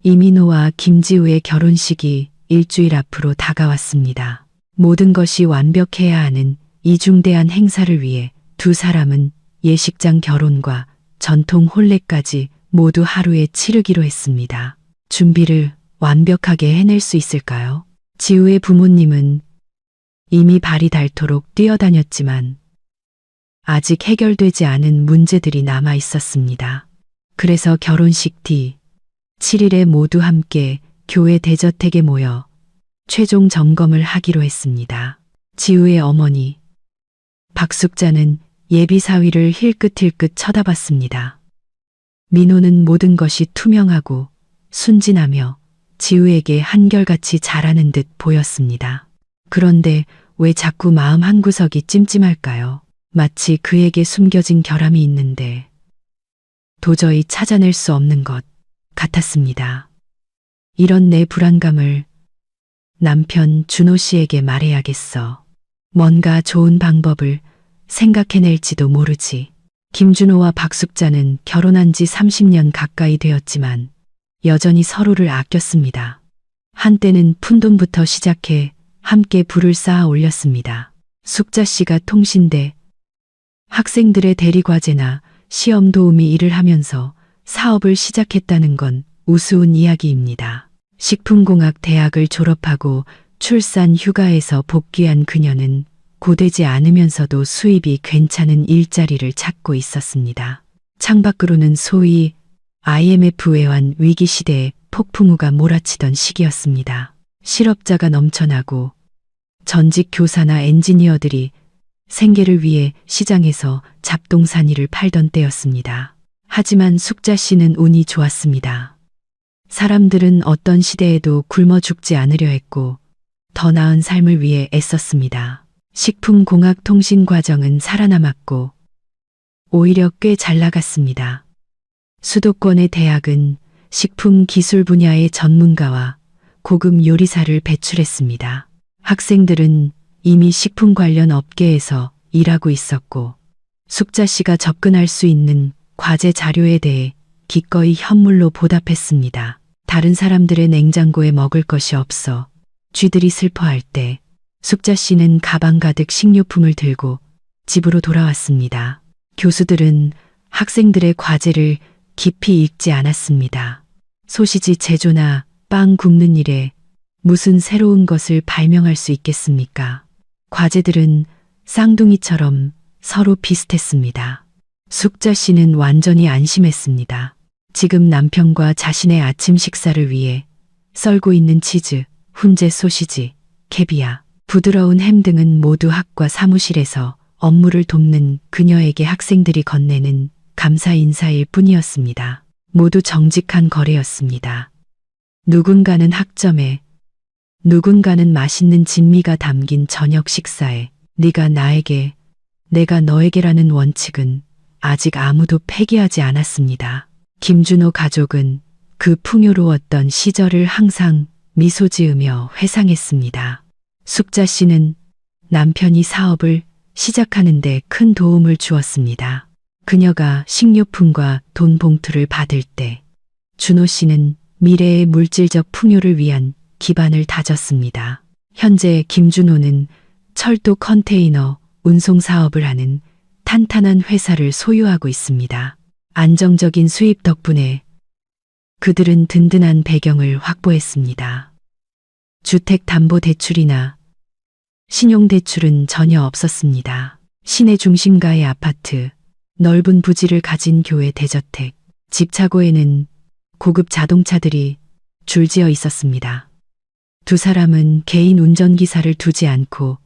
이민호와 김지우의 결혼식이 일주일 앞으로 다가왔습니다. 모든 것이 완벽해야 하는 이중대한 행사를 위해 두 사람은 예식장 결혼과 전통 혼례까지 모두 하루에 치르기로 했습니다. 준비를 완벽하게 해낼 수 있을까요? 지우의 부모님은 이미 발이 닳도록 뛰어다녔지만 아직 해결되지 않은 문제들이 남아 있었습니다. 그래서 결혼식 뒤 7일에 모두 함께 교회 대저택에 모여 최종 점검을 하기로 했습니다. 지우의 어머니 박숙자는 예비 사위를 힐끗힐끗 쳐다봤습니다. 민호는 모든 것이 투명하고 순진하며 지우에게 한결같이 잘하는 듯 보였습니다. 그런데 왜 자꾸 마음 한구석이 찜찜할까요? 마치 그에게 숨겨진 결함이 있는데 도저히 찾아낼 수 없는 것 같았습니다. 이런 내 불안감을 남편 준호 씨에게 말해야겠어. 뭔가 좋은 방법을 생각해낼지도 모르지. 김준호와 박숙자는 결혼한 지 30년 가까이 되었지만 여전히 서로를 아꼈습니다. 한때는 푼돈부터 시작해 함께 불을 쌓아 올렸습니다. 숙자 씨가 통신대, 학생들의 대리과제나 시험 도우미 일을 하면서 사업을 시작했다는 건 우스운 이야기입니다. 식품공학 대학을 졸업하고 출산 휴가에서 복귀한 그녀는 고되지 않으면서도 수입이 괜찮은 일자리를 찾고 있었습니다. 창밖으로는 소위 IMF 외환 위기 시대에 폭풍우가 몰아치던 시기였습니다. 실업자가 넘쳐나고 전직 교사나 엔지니어들이 생계를 위해 시장에서 잡동사니를 팔던 때였습니다. 하지만 숙자 씨는 운이 좋았습니다. 사람들은 어떤 시대에도 굶어 죽지 않으려 했고 더 나은 삶을 위해 애썼습니다. 식품공학통신 과정은 살아남았고 오히려 꽤 잘 나갔습니다. 수도권의 대학은 식품 기술 분야의 전문가와 고급 요리사를 배출했습니다. 학생들은 이미 식품 관련 업계에서 일하고 있었고 숙자 씨가 접근할 수 있는 과제 자료에 대해 기꺼이 현물로 보답했습니다. 다른 사람들의 냉장고에 먹을 것이 없어 쥐들이 슬퍼할 때 숙자 씨는 가방 가득 식료품을 들고 집으로 돌아왔습니다. 교수들은 학생들의 과제를 깊이 읽지 않았습니다. 소시지 제조나 빵 굽는 일에 무슨 새로운 것을 발명할 수 있겠습니까? 과제들은 쌍둥이처럼 서로 비슷했습니다. 숙자 씨는 완전히 안심했습니다. 지금 남편과 자신의 아침 식사를 위해 썰고 있는 치즈, 훈제 소시지, 캐비아, 부드러운 햄 등은 모두 학과 사무실에서 업무를 돕는 그녀에게 학생들이 건네는 감사 인사일 뿐이었습니다. 모두 정직한 거래였습니다. 누군가는 학점에, 누군가는 맛있는 진미가 담긴 저녁 식사에, 네가 나에게, 내가 너에게라는 원칙은 아직 아무도 폐기하지 않았습니다. 김준호 가족은 그 풍요로웠던 시절을 항상 미소 지으며 회상했습니다. 숙자 씨는 남편이 사업을 시작하는데 큰 도움을 주었습니다. 그녀가 식료품과 돈 봉투를 받을 때 준호 씨는 미래의 물질적 풍요를 위한 기반을 다졌습니다. 현재 김준호는 철도 컨테이너 운송 사업을 하는 탄탄한 회사를 소유하고 있습니다. 안정적인 수입 덕분에 그들은 든든한 배경을 확보했습니다. 주택담보대출이나 신용대출은 전혀 없었습니다. 시내 중심가의 아파트, 넓은 부지를 가진 교회 대저택, 집 차고에는 고급 자동차들이 줄지어 있었습니다. 두 사람은 개인 운전기사를 두지 않고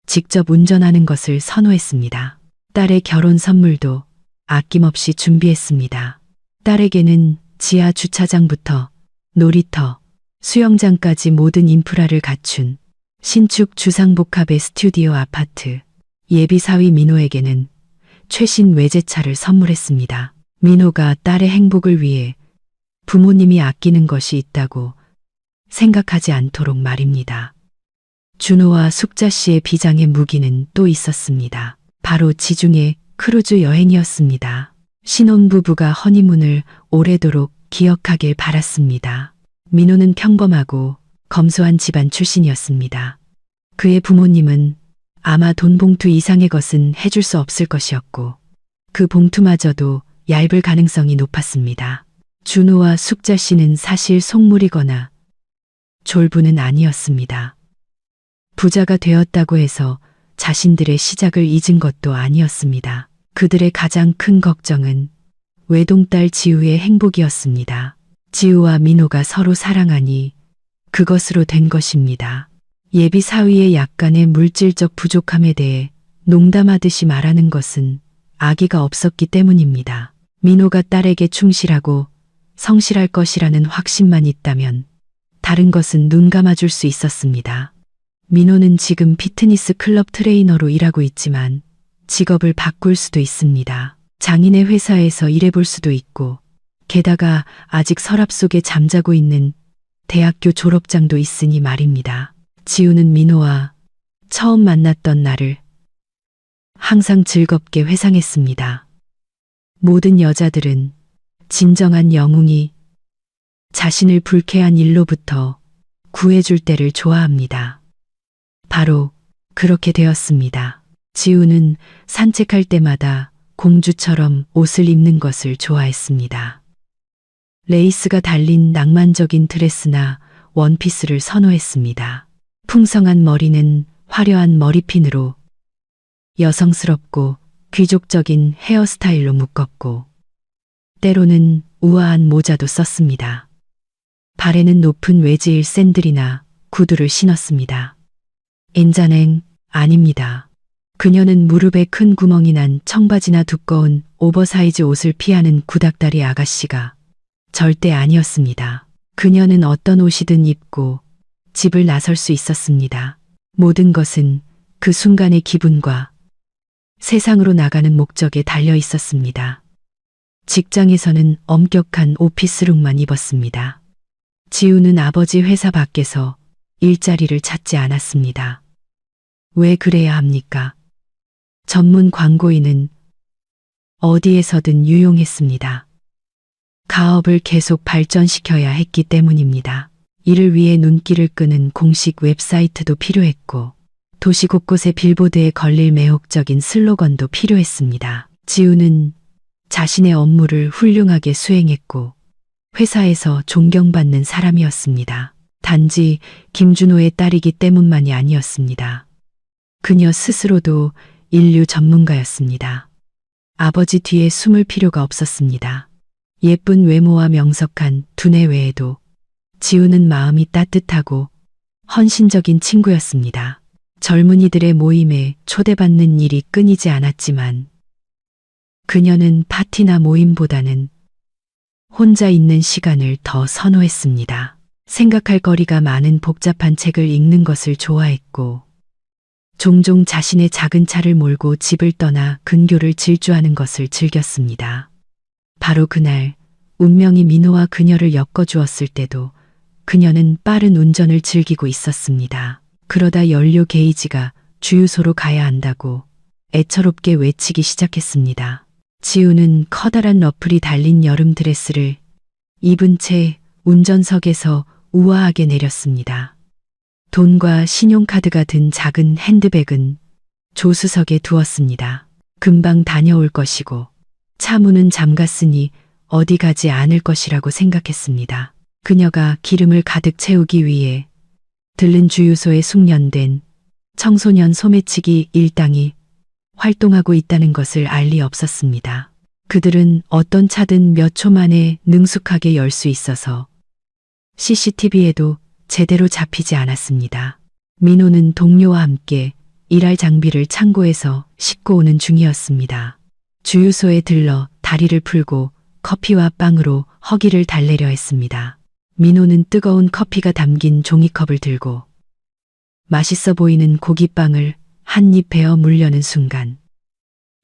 직접 운전하는 것을 선호했습니다. 딸의 결혼 선물도 아낌없이 준비했습니다. 딸에게는 지하 주차장부터 놀이터, 수영장까지 모든 인프라를 갖춘 신축 주상복합의 스튜디오 아파트, 예비사위 민호에게는 최신 외제차를 선물했습니다. 민호가 딸의 행복을 위해 부모님이 아끼는 것이 있다고 생각하지 않도록 말입니다. 준호와 숙자 씨의 비장의 무기는 또 있었습니다. 바로 지중해 크루즈 여행이었습니다. 신혼부부가 허니문을 오래도록 기억하길 바랐습니다. 민호는 평범하고 검소한 집안 출신이었습니다. 그의 부모님은 아마 돈 봉투 이상의 것은 해줄 수 없을 것이었고 그 봉투마저도 얇을 가능성이 높았습니다. 준호와 숙자 씨는 사실 속물이거나 졸부는 아니었습니다. 부자가 되었다고 해서 자신들의 시작을 잊은 것도 아니었습니다. 그들의 가장 큰 걱정은 외동딸 지우의 행복이었습니다. 지우와 민호가 서로 사랑하니 그것으로 된 것입니다. 예비 사위의 약간의 물질적 부족함에 대해 농담하듯이 말하는 것은 아기가 없었기 때문입니다. 민호가 딸에게 충실하고 성실할 것이라는 확신만 있다면 다른 것은 눈 감아줄 수 있었습니다. 민호는 지금 피트니스 클럽 트레이너로 일하고 있지만 직업을 바꿀 수도 있습니다. 장인의 회사에서 일해볼 수도 있고 게다가 아직 서랍 속에 잠자고 있는 대학교 졸업장도 있으니 말입니다. 지우는 민호와 처음 만났던 날을 항상 즐겁게 회상했습니다. 모든 여자들은 진정한 영웅이 자신을 불쾌한 일로부터 구해줄 때를 좋아합니다. 바로 그렇게 되었습니다. 지우는 산책할 때마다 공주처럼 옷을 입는 것을 좋아했습니다. 레이스가 달린 낭만적인 드레스나 원피스를 선호했습니다. 풍성한 머리는 화려한 머리핀으로 여성스럽고 귀족적인 헤어스타일로 묶었고 때로는 우아한 모자도 썼습니다. 발에는 높은 외지일 샌들이나 구두를 신었습니다. 엔자냉 아닙니다. 그녀는 무릎에 큰 구멍이 난 청바지나 두꺼운 오버사이즈 옷을 피하는 구닥다리 아가씨가 절대 아니었습니다. 그녀는 어떤 옷이든 입고 집을 나설 수 있었습니다. 모든 것은 그 순간의 기분과 세상으로 나가는 목적에 달려 있었습니다. 직장에서는 엄격한 오피스룩만 입었습니다. 지우는 아버지 회사 밖에서 일자리를 찾지 않았습니다. 왜 그래야 합니까? 전문 광고인은 어디에서든 유용했습니다. 가업을 계속 발전시켜야 했기 때문입니다. 이를 위해 눈길을 끄는 공식 웹사이트도 필요했고 도시 곳곳의 빌보드에 걸릴 매혹적인 슬로건도 필요했습니다. 지우는 자신의 업무를 훌륭하게 수행했고 회사에서 존경받는 사람이었습니다. 단지 김준호의 딸이기 때문만이 아니었습니다. 그녀 스스로도 인류 전문가였습니다. 아버지 뒤에 숨을 필요가 없었습니다. 예쁜 외모와 명석한 두뇌 외에도 지우는 마음이 따뜻하고 헌신적인 친구였습니다. 젊은이들의 모임에 초대받는 일이 끊이지 않았지만 그녀는 파티나 모임보다는 혼자 있는 시간을 더 선호했습니다. 생각할 거리가 많은 복잡한 책을 읽는 것을 좋아했고 종종 자신의 작은 차를 몰고 집을 떠나 근교를 질주하는 것을 즐겼습니다. 바로 그날 운명이 민호와 그녀를 엮어주었을 때도 그녀는 빠른 운전을 즐기고 있었습니다. 그러다 연료 게이지가 주유소로 가야 한다고 애처롭게 외치기 시작했습니다. 지우는 커다란 러플이 달린 여름 드레스를 입은 채 운전석에서 우아하게 내렸습니다. 돈과 신용카드가 든 작은 핸드백은 조수석에 두었습니다. 금방 다녀올 것이고 차 문은 잠갔으니 어디 가지 않을 것이라고 생각했습니다. 그녀가 기름을 가득 채우기 위해 들른 주유소에 숙련된 청소년 소매치기 일당이 활동하고 있다는 것을 알 리 없었습니다. 그들은 어떤 차든 몇 초 만에 능숙하게 열 수 있어서 CCTV에도 제대로 잡히지 않았습니다. 민호는 동료와 함께 일할 장비를 창고에서 싣고 오는 중이었습니다. 주유소에 들러 다리를 풀고 커피와 빵으로 허기를 달래려 했습니다. 민호는 뜨거운 커피가 담긴 종이컵을 들고 맛있어 보이는 고기빵을 한 입 베어 물려는 순간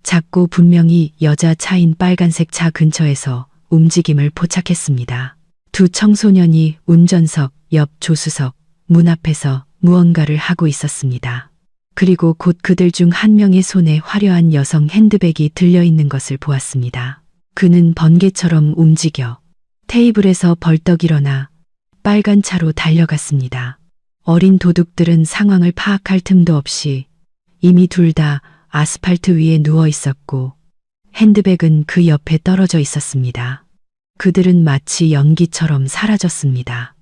작고 분명히 여자 차인 빨간색 차 근처에서 움직임을 포착했습니다. 두 청소년이 운전석 옆 조수석 문 앞에서 무언가를 하고 있었습니다. 그리고 곧 그들 중 한 명의 손에 화려한 여성 핸드백이 들려있는 것을 보았습니다. 그는 번개처럼 움직여 테이블에서 벌떡 일어나 빨간 차로 달려갔습니다. 어린 도둑들은 상황을 파악할 틈도 없이 이미 둘 다 아스팔트 위에 누워 있었고 핸드백은 그 옆에 떨어져 있었습니다. 그들은 마치 연기처럼 사라졌습니다.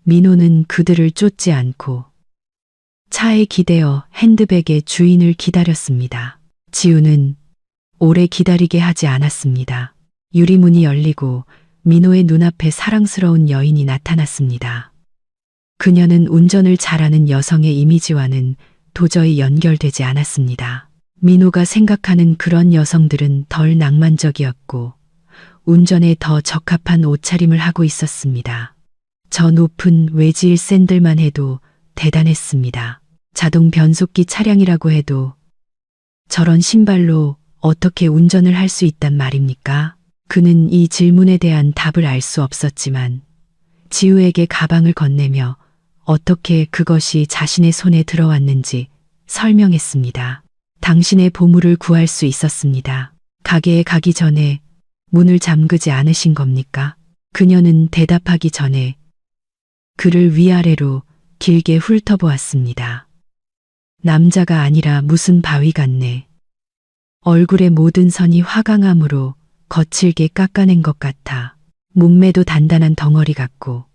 민호는 그들을 쫓지 않고 차에 기대어 핸드백의 주인을 기다렸습니다. 지우는 오래 기다리게 하지 않았습니다. 유리문이 열리고 민호의 눈앞에 사랑스러운 여인이 나타났습니다. 그녀는 운전을 잘하는 여성의 이미지와는 도저히 연결되지 않았습니다. 민호가 생각하는 그런 여성들은 덜 낭만적이었고 운전에 더 적합한 옷차림을 하고 있었습니다. 저 높은 외지일 샌들만 해도 대단했습니다. 자동 변속기 차량이라고 해도 저런 신발로 어떻게 운전을 할 수 있단 말입니까? 그는 이 질문에 대한 답을 알 수 없었지만 지우에게 가방을 건네며 어떻게 그것이 자신의 손에 들어왔는지 설명했습니다. 당신의 보물을 구할 수 있었습니다. 가게에 가기 전에 문을 잠그지 않으신 겁니까? 그녀는 대답하기 전에 그를 위아래로 길게 훑어보았습니다. 남자가 아니라 무슨 바위 같네. 얼굴의 모든 선이 화강암으로 거칠게 깎아낸 것 같아. 몸매도 단단한 덩어리 같고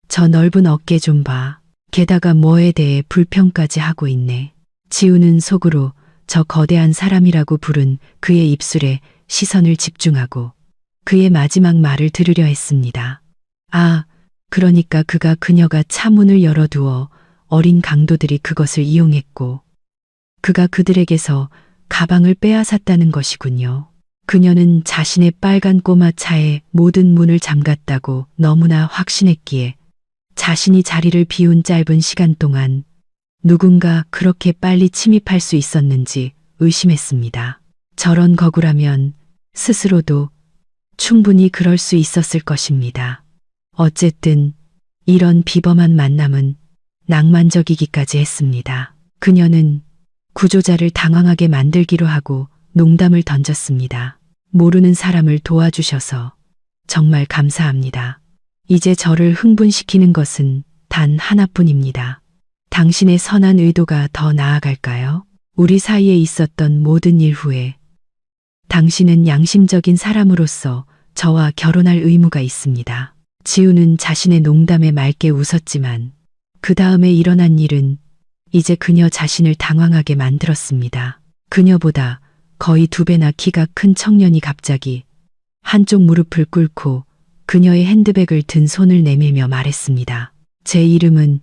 저 넓은 어깨 좀 봐. 게다가 뭐에 대해 불평까지 하고 있네. 지우는 속으로 저 거대한 사람이라고 부른 그의 입술에 시선을 집중하고 그의 마지막 말을 들으려 했습니다. 아, 그러니까 그녀가 차 문을 열어두어 어린 강도들이 그것을 이용했고 그가 그들에게서 가방을 빼앗았다는 것이군요. 그녀는 자신의 빨간 꼬마 차에 모든 문을 잠갔다고 너무나 확신했기에 자신이 자리를 비운 짧은 시간 동안 누군가 그렇게 빨리 침입할 수 있었는지 의심했습니다. 저런 거구라면 스스로도 충분히 그럴 수 있었을 것입니다. 어쨌든 이런 비범한 만남은 낭만적이기까지 했습니다. 그녀는 구조자를 당황하게 만들기로 하고 농담을 던졌습니다. 모르는 사람을 도와주셔서 정말 감사합니다. 이제 저를 흥분시키는 것은 단 하나뿐입니다. 당신의 선한 의도가 더 나아갈까요? 우리 사이에 있었던 모든 일 후에 당신은 양심적인 사람으로서 저와 결혼할 의무가 있습니다. 지우는 자신의 농담에 맑게 웃었지만 그 다음에 일어난 일은 이제 그녀 자신을 당황하게 만들었습니다. 그녀보다 거의 2배나 키가 큰 청년이 갑자기 한쪽 무릎을 꿇고 그녀의 핸드백을 든 손을 내밀며 말했습니다. 제 이름은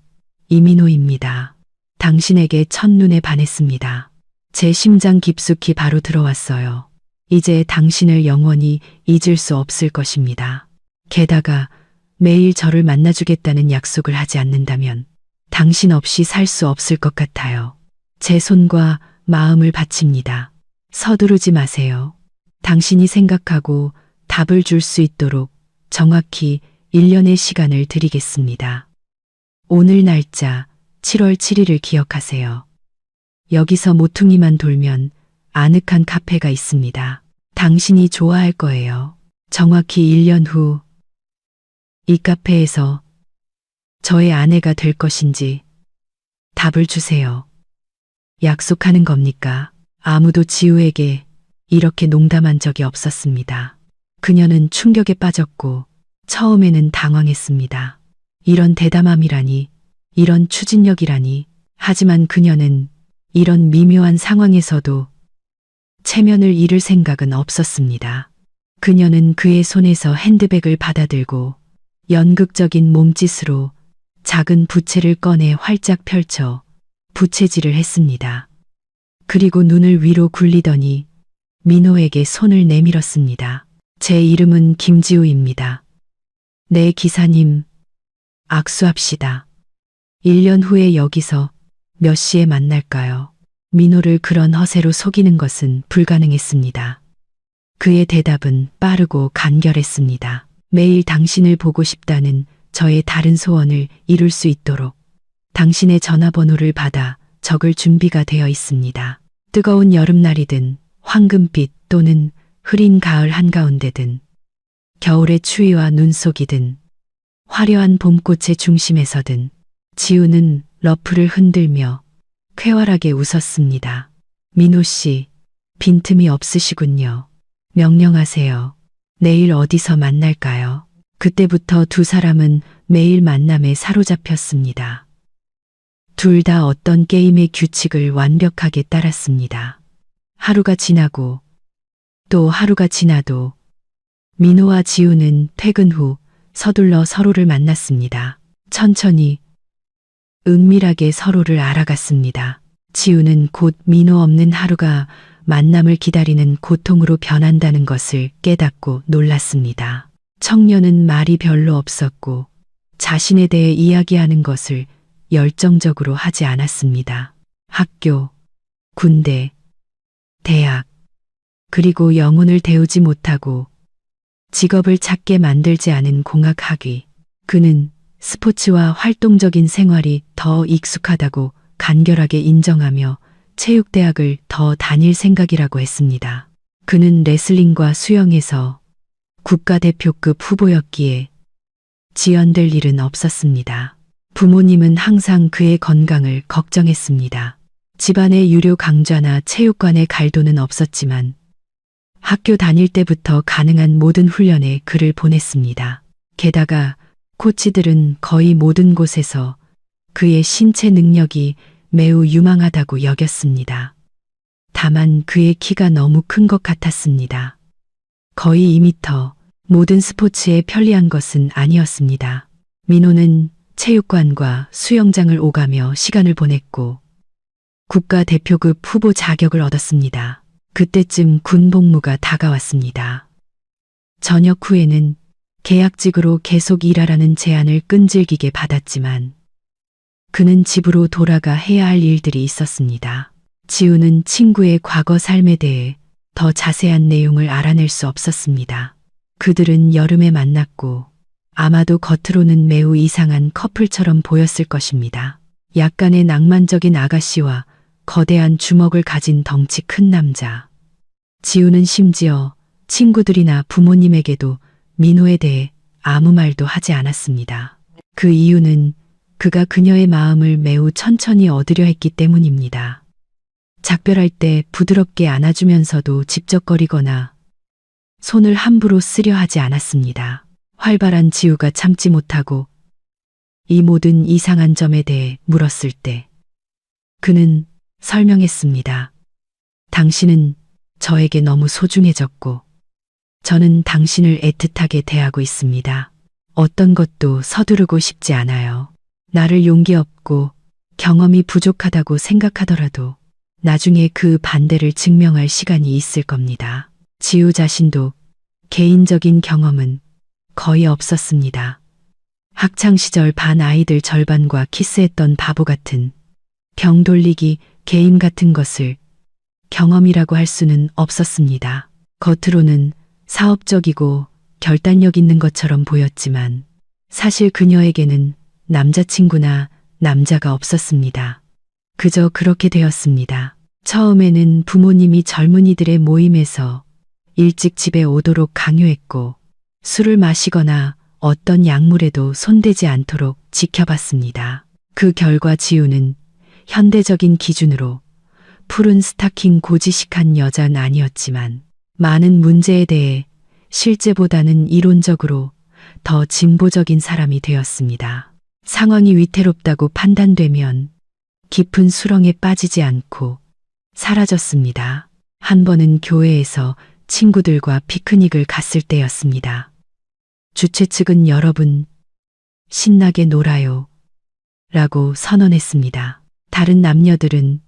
이민호입니다. 당신에게 첫눈에 반했습니다. 제 심장 깊숙이 바로 들어왔어요. 이제 당신을 영원히 잊을 수 없을 것입니다. 게다가 매일 저를 만나주겠다는 약속을 하지 않는다면 당신 없이 살 수 없을 것 같아요. 제 손과 마음을 바칩니다. 서두르지 마세요. 당신이 생각하고 답을 줄 수 있도록 정확히 1년의 시간을 드리겠습니다. 오늘 날짜 7월 7일을 기억하세요. 여기서 모퉁이만 돌면 아늑한 카페가 있습니다. 당신이 좋아할 거예요. 정확히 1년 후 이 카페에서 저의 아내가 될 것인지 답을 주세요. 약속하는 겁니까? 아무도 지우에게 이렇게 농담한 적이 없었습니다. 그녀는 충격에 빠졌고 처음에는 당황했습니다. 이런 대담함이라니, 이런 추진력이라니. 하지만 그녀는 이런 미묘한 상황에서도 체면을 잃을 생각은 없었습니다. 그녀는 그의 손에서 핸드백을 받아들고 연극적인 몸짓으로 작은 부채를 꺼내 활짝 펼쳐 부채질을 했습니다. 그리고 눈을 위로 굴리더니 민호에게 손을 내밀었습니다. 제 이름은 김지우입니다. 네, 기사님. 악수합시다. 1년 후에 여기서 몇 시에 만날까요? 민호를 그런 허세로 속이는 것은 불가능했습니다. 그의 대답은 빠르고 간결했습니다. 매일 당신을 보고 싶다는 저의 다른 소원을 이룰 수 있도록 당신의 전화번호를 받아 적을 준비가 되어 있습니다. 뜨거운 여름날이든 황금빛 또는 흐린 가을 한가운데든 겨울의 추위와 눈 속이든 화려한 봄꽃의 중심에서든 지우는 러프를 흔들며 쾌활하게 웃었습니다. 민호 씨, 빈틈이 없으시군요. 명령하세요. 내일 어디서 만날까요? 그때부터 두 사람은 매일 만남에 사로잡혔습니다. 둘 다 어떤 게임의 규칙을 완벽하게 따랐습니다. 하루가 지나고 또 하루가 지나도 민호와 지우는 퇴근 후 서둘러 서로를 만났습니다. 천천히 은밀하게 서로를 알아갔습니다. 지우는 곧 민호 없는 하루가 만남을 기다리는 고통으로 변한다는 것을 깨닫고 놀랐습니다. 청년은 말이 별로 없었고 자신에 대해 이야기하는 것을 열정적으로 하지 않았습니다. 학교, 군대, 대학, 그리고 영혼을 데우지 못하고 직업을 찾게 만들지 않은 공학학위. 그는 스포츠와 활동적인 생활이 더 익숙하다고 간결하게 인정하며 체육대학을 더 다닐 생각이라고 했습니다. 그는 레슬링과 수영에서 국가대표급 후보였기에 지연될 일은 없었습니다. 부모님은 항상 그의 건강을 걱정했습니다. 집안의 유료 강좌나 체육관에 갈 돈은 없었지만 학교 다닐 때부터 가능한 모든 훈련에 그를 보냈습니다. 게다가 코치들은 거의 모든 곳에서 그의 신체 능력이 매우 유망하다고 여겼습니다. 다만 그의 키가 너무 큰 것 같았습니다. 거의 2m, 모든 스포츠에 편리한 것은 아니었습니다. 민호는 체육관과 수영장을 오가며 시간을 보냈고 국가대표급 후보 자격을 얻었습니다. 그때쯤 군 복무가 다가왔습니다. 전역 후에는 계약직으로 계속 일하라는 제안을 끈질기게 받았지만 그는 집으로 돌아가 해야 할 일들이 있었습니다. 지우는 친구의 과거 삶에 대해 더 자세한 내용을 알아낼 수 없었습니다. 그들은 여름에 만났고 아마도 겉으로는 매우 이상한 커플처럼 보였을 것입니다. 약간의 낭만적인 아가씨와 거대한 주먹을 가진 덩치 큰 남자. 지우는 심지어 친구들이나 부모님에게도 민호에 대해 아무 말도 하지 않았습니다. 그 이유는 그가 그녀의 마음을 매우 천천히 얻으려 했기 때문입니다. 작별할 때 부드럽게 안아주면서도 집적거리거나 손을 함부로 쓰려 하지 않았습니다. 활발한 지우가 참지 못하고 이 모든 이상한 점에 대해 물었을 때 그는 설명했습니다. 당신은 저에게 너무 소중해졌고 저는 당신을 애틋하게 대하고 있습니다. 어떤 것도 서두르고 싶지 않아요. 나를 용기 없고 경험이 부족하다고 생각하더라도 나중에 그 반대를 증명할 시간이 있을 겁니다. 지우 자신도 개인적인 경험은 거의 없었습니다. 학창시절 반 아이들 절반과 키스했던 바보 같은 병 돌리기 게임 같은 것을 경험이라고 할 수는 없었습니다. 겉으로는 사업적이고 결단력 있는 것처럼 보였지만 사실 그녀에게는 남자친구나 남자가 없었습니다. 그저 그렇게 되었습니다. 처음에는 부모님이 젊은이들의 모임에서 일찍 집에 오도록 강요했고 술을 마시거나 어떤 약물에도 손대지 않도록 지켜봤습니다. 그 결과 지우는 현대적인 기준으로 푸른 스타킹 고지식한 여자는 아니었지만 많은 문제에 대해 실제보다는 이론적으로 더 진보적인 사람이 되었습니다. 상황이 위태롭다고 판단되면 깊은 수렁에 빠지지 않고 사라졌습니다. 한 번은 교회에서 친구들과 피크닉을 갔을 때였습니다. 주최 측은 여러분 신나게 놀아요 라고 선언했습니다. 다른 남녀들은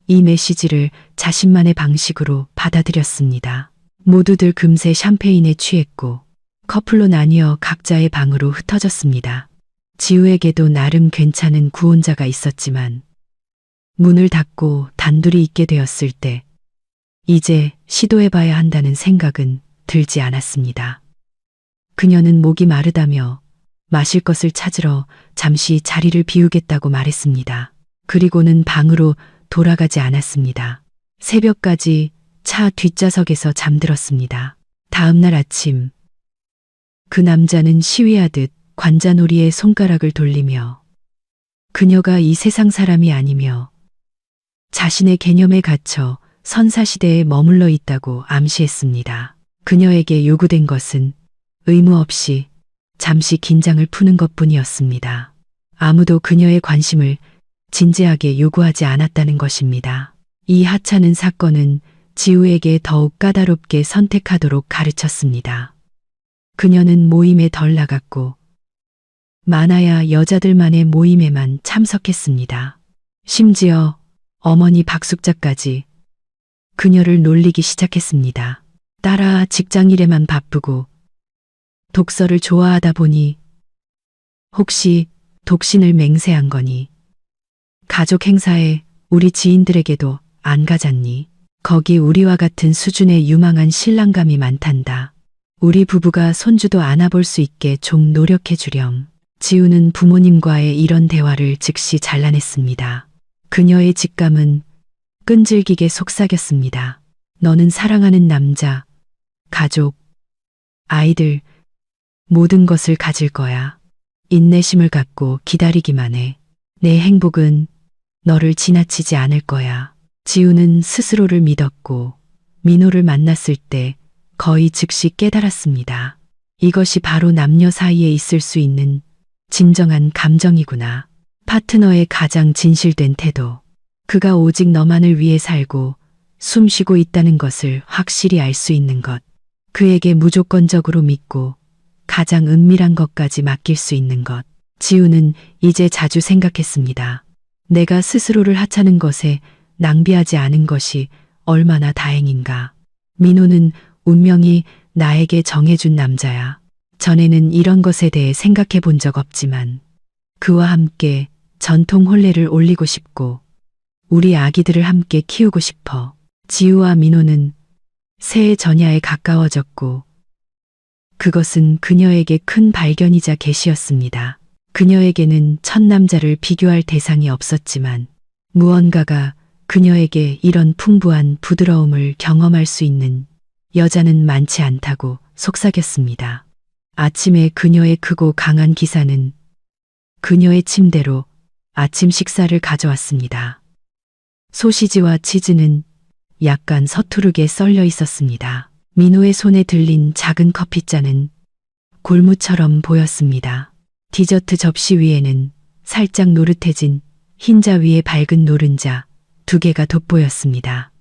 이 메시지를 자신만의 방식으로 받아들였습니다. 모두들 금세 샴페인에 취했고 커플로 나뉘어 각자의 방으로 흩어졌습니다. 지우에게도 나름 괜찮은 구혼자가 있었지만 문을 닫고 단둘이 있게 되었을 때 이제 시도해봐야 한다는 생각은 들지 않았습니다. 그녀는 목이 마르다며 마실 것을 찾으러 잠시 자리를 비우겠다고 말했습니다. 그리고는 방으로 돌아가지 않았습니다. 새벽까지 차 뒷좌석에서 잠들었습니다. 다음 날 아침 그 남자는 시위하듯 관자놀이에 손가락을 돌리며 그녀가 이 세상 사람이 아니며 자신의 개념에 갇혀 선사시대에 머물러 있다고 암시했습니다. 그녀에게 요구된 것은 의무 없이 잠시 긴장을 푸는 것뿐이었습니다. 아무도 그녀의 관심을 진지하게 요구하지 않았다는 것입니다. 이 하찮은 사건은 지우에게 더욱 까다롭게 선택하도록 가르쳤습니다. 그녀는 모임에 덜 나갔고 많아야 여자들만의 모임에만 참석했습니다. 심지어 어머니 박숙자까지 그녀를 놀리기 시작했습니다. 딸아, 직장일에만 바쁘고 독서를 좋아하다 보니 혹시 독신을 맹세한 거니? 가족 행사에 우리 지인들에게도 안 가잖니? 거기 우리와 같은 수준의 유망한 신랑감이 많단다. 우리 부부가 손주도 안아볼 수 있게 좀 노력해 주렴. 지우는 부모님과의 이런 대화를 즉시 잘라냈습니다. 그녀의 직감은 끈질기게 속삭였습니다. 너는 사랑하는 남자, 가족, 아이들, 모든 것을 가질 거야. 인내심을 갖고 기다리기만 해. 내 행복은 너를 지나치지 않을 거야. 지우는 스스로를 믿었고 민호를 만났을 때 거의 즉시 깨달았습니다. 이것이 바로 남녀 사이에 있을 수 있는 진정한 감정이구나. 파트너의 가장 진실된 태도. 그가 오직 너만을 위해 살고 숨쉬고 있다는 것을 확실히 알 수 있는 것. 그에게 무조건적으로 믿고 가장 은밀한 것까지 맡길 수 있는 것. 지우는 이제 자주 생각했습니다. 내가 스스로를 하찮은 것에 낭비하지 않은 것이 얼마나 다행인가. 민호는 운명이 나에게 정해준 남자야. 전에는 이런 것에 대해 생각해 본 적 없지만 그와 함께 전통 혼례를 올리고 싶고 우리 아기들을 함께 키우고 싶어. 지우와 민호는 새해 전야에 가까워졌고 그것은 그녀에게 큰 발견이자 계시였습니다. 그녀에게는 첫 남자를 비교할 대상이 없었지만 무언가가 그녀에게 이런 풍부한 부드러움을 경험할 수 있는 여자는 많지 않다고 속삭였습니다. 아침에 그녀의 크고 강한 기사는 그녀의 침대로 아침 식사를 가져왔습니다. 소시지와 치즈는 약간 서투르게 썰려 있었습니다. 민호의 손에 들린 작은 커피잔은 골무처럼 보였습니다. 디저트 접시 위에는 살짝 노릇해진 흰자 위에 밝은 노른자 2개가 돋보였습니다.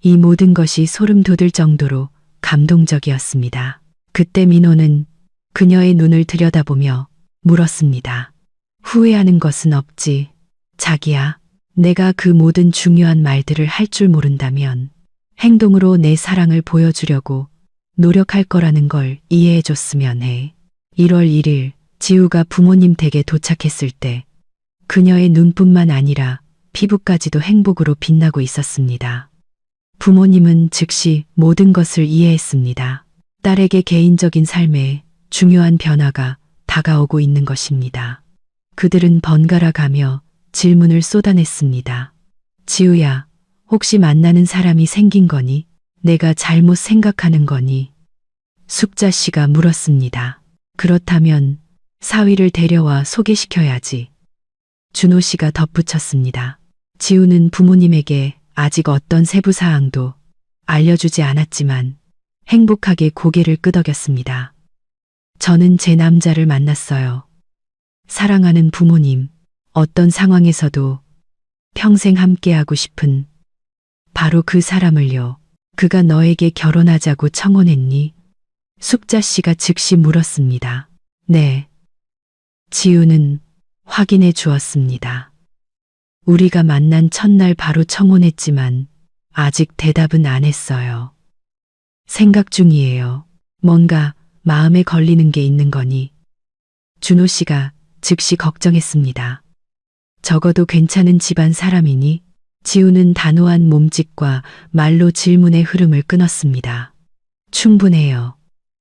이 모든 것이 소름 돋을 정도로 감동적이었습니다. 그때 민호는 그녀의 눈을 들여다보며 물었습니다. 후회하는 것은 없지, 자기야. 내가 그 모든 중요한 말들을 할 줄 모른다면 행동으로 내 사랑을 보여주려고 노력할 거라는 걸 이해해 줬으면 해. 1월 1일 지우가 부모님 댁에 도착했을 때 그녀의 눈뿐만 아니라 피부까지도 행복으로 빛나고 있었습니다. 부모님은 즉시 모든 것을 이해했습니다. 딸에게 개인적인 삶에 중요한 변화가 다가오고 있는 것입니다. 그들은 번갈아 가며 질문을 쏟아냈습니다. 지우야, 혹시 만나는 사람이 생긴 거니? 내가 잘못 생각하는 거니? 숙자 씨가 물었습니다. 그렇다면 사위를 데려와 소개시켜야지. 준호 씨가 덧붙였습니다. 지우는 부모님에게 아직 어떤 세부 사항도 알려주지 않았지만 행복하게 고개를 끄덕였습니다. 저는 제 남자를 만났어요. 사랑하는 부모님, 어떤 상황에서도 평생 함께하고 싶은 바로 그 사람을요. 그가 너에게 결혼하자고 청혼했니? 숙자 씨가 즉시 물었습니다. 네. 지우는 확인해 주었습니다. 우리가 만난 첫날 바로 청혼했지만 아직 대답은 안 했어요. 생각 중이에요. 뭔가 마음에 걸리는 게 있는 거니? 준호 씨가 즉시 걱정했습니다. 적어도 괜찮은 집안 사람이니? 지우는 단호한 몸짓과 말로 질문의 흐름을 끊었습니다. 충분해요.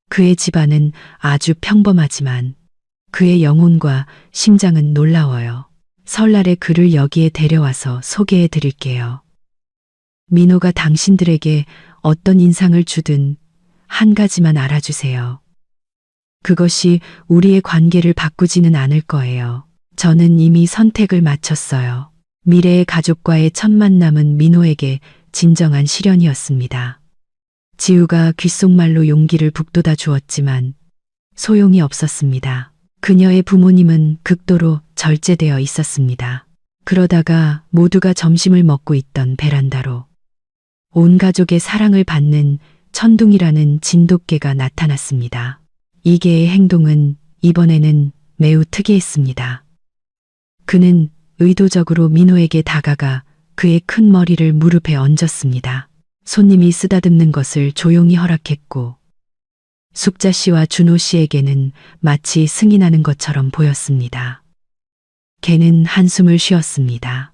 그의 집안은 아주 평범하지만 그의 영혼과 심장은 놀라워요. 설날에 그를 여기에 데려와서 소개해 드릴게요. 민호가 당신들에게 어떤 인상을 주든 한 가지만 알아주세요. 그것이 우리의 관계를 바꾸지는 않을 거예요. 저는 이미 선택을 마쳤어요. 미래의 가족과의 첫 만남은 민호에게 진정한 시련이었습니다. 지우가 귓속말로 용기를 북돋아 주었지만 소용이 없었습니다. 그녀의 부모님은 극도로 절제되어 있었습니다. 그러다가 모두가 점심을 먹고 있던 베란다로 온 가족의 사랑을 받는 천둥이라는 진돗개가 나타났습니다. 이 개의 행동은 이번에는 매우 특이했습니다. 그는 의도적으로 민호에게 다가가 그의 큰 머리를 무릎에 얹었습니다. 손님이 쓰다듬는 것을 조용히 허락했고 숙자 씨와 준호 씨에게는 마치 승인하는 것처럼 보였습니다. 개는 한숨을 쉬었습니다.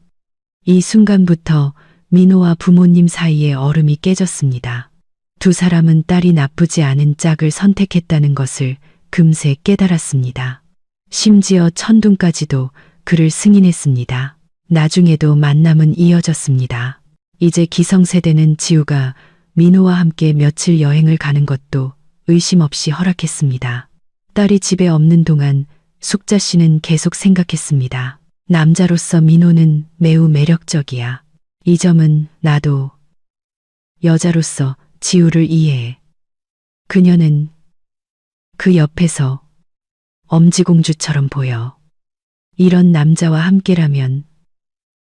이 순간부터 민호와 부모님 사이의 얼음이 깨졌습니다. 두 사람은 딸이 나쁘지 않은 짝을 선택했다는 것을 금세 깨달았습니다. 심지어 천둥까지도 그를 승인했습니다. 나중에도 만남은 이어졌습니다. 이제 기성세대는 지우가 민호와 함께 며칠 여행을 가는 것도 의심 없이 허락했습니다. 딸이 집에 없는 동안 숙자 씨는 계속 생각했습니다. 남자로서 민호는 매우 매력적이야. 이 점은 나도 여자로서 지우를 이해해. 그녀는 그 옆에서 엄지공주처럼 보여. 이런 남자와 함께라면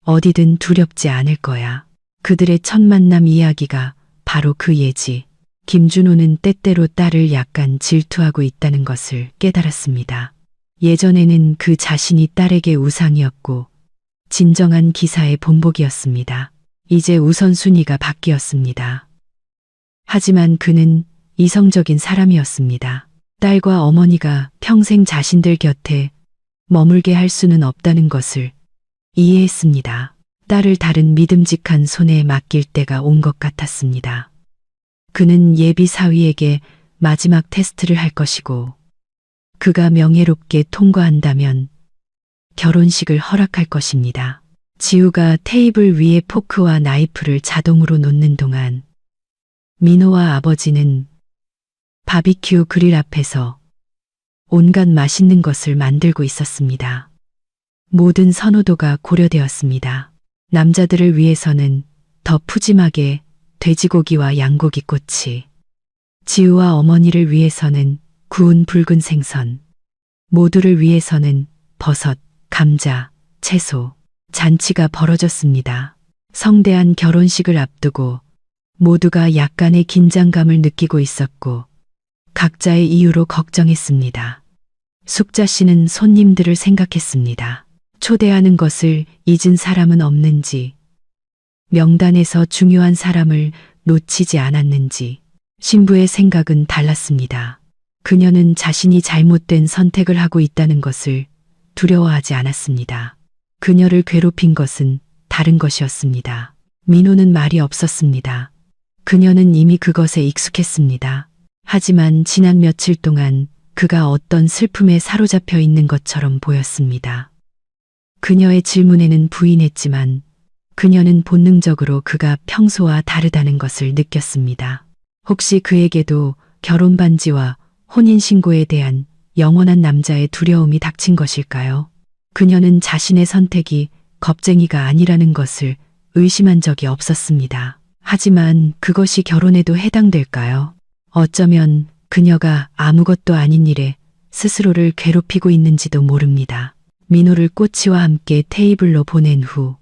어디든 두렵지 않을 거야. 그들의 첫 만남 이야기가 바로 그 예지. 김준호는 때때로 딸을 약간 질투하고 있다는 것을 깨달았습니다. 예전에는 그 자신이 딸에게 우상이었고 진정한 기사의 본보기였습니다. 이제 우선순위가 바뀌었습니다. 하지만 그는 이성적인 사람이었습니다. 딸과 어머니가 평생 자신들 곁에 머물게 할 수는 없다는 것을 이해했습니다. 딸을 다른 믿음직한 손에 맡길 때가 온 것 같았습니다. 그는 예비 사위에게 마지막 테스트를 할 것이고 그가 명예롭게 통과한다면 결혼식을 허락할 것입니다. 지우가 테이블 위에 포크와 나이프를 자동으로 놓는 동안 민호와 아버지는 바비큐 그릴 앞에서 온갖 맛있는 것을 만들고 있었습니다. 모든 선호도가 고려되었습니다. 남자들을 위해서는 더 푸짐하게 돼지고기와 양고기 꼬치, 지우와 어머니를 위해서는 구운 붉은 생선, 모두를 위해서는 버섯, 감자, 채소, 잔치가 벌어졌습니다. 성대한 결혼식을 앞두고 모두가 약간의 긴장감을 느끼고 있었고 각자의 이유로 걱정했습니다. 숙자 씨는 손님들을 생각했습니다. 초대하는 것을 잊은 사람은 없는지, 명단에서 중요한 사람을 놓치지 않았는지, 신부의 생각은 달랐습니다. 그녀는 자신이 잘못된 선택을 하고 있다는 것을 두려워하지 않았습니다. 그녀를 괴롭힌 것은 다른 것이었습니다. 민호는 말이 없었습니다. 그녀는 이미 그것에 익숙했습니다. 하지만 지난 며칠 동안 그가 어떤 슬픔에 사로잡혀 있는 것처럼 보였습니다. 그녀의 질문에는 부인했지만 그녀는 본능적으로 그가 평소와 다르다는 것을 느꼈습니다. 혹시 그에게도 결혼 반지와 혼인신고에 대한 영원한 남자의 두려움이 닥친 것일까요? 그녀는 자신의 선택이 겁쟁이가 아니라는 것을 의심한 적이 없었습니다. 하지만 그것이 결혼에도 해당될까요? 어쩌면 그녀가 아무것도 아닌 일에 스스로를 괴롭히고 있는지도 모릅니다. 민호를 꼬치와 함께 테이블로 보낸 후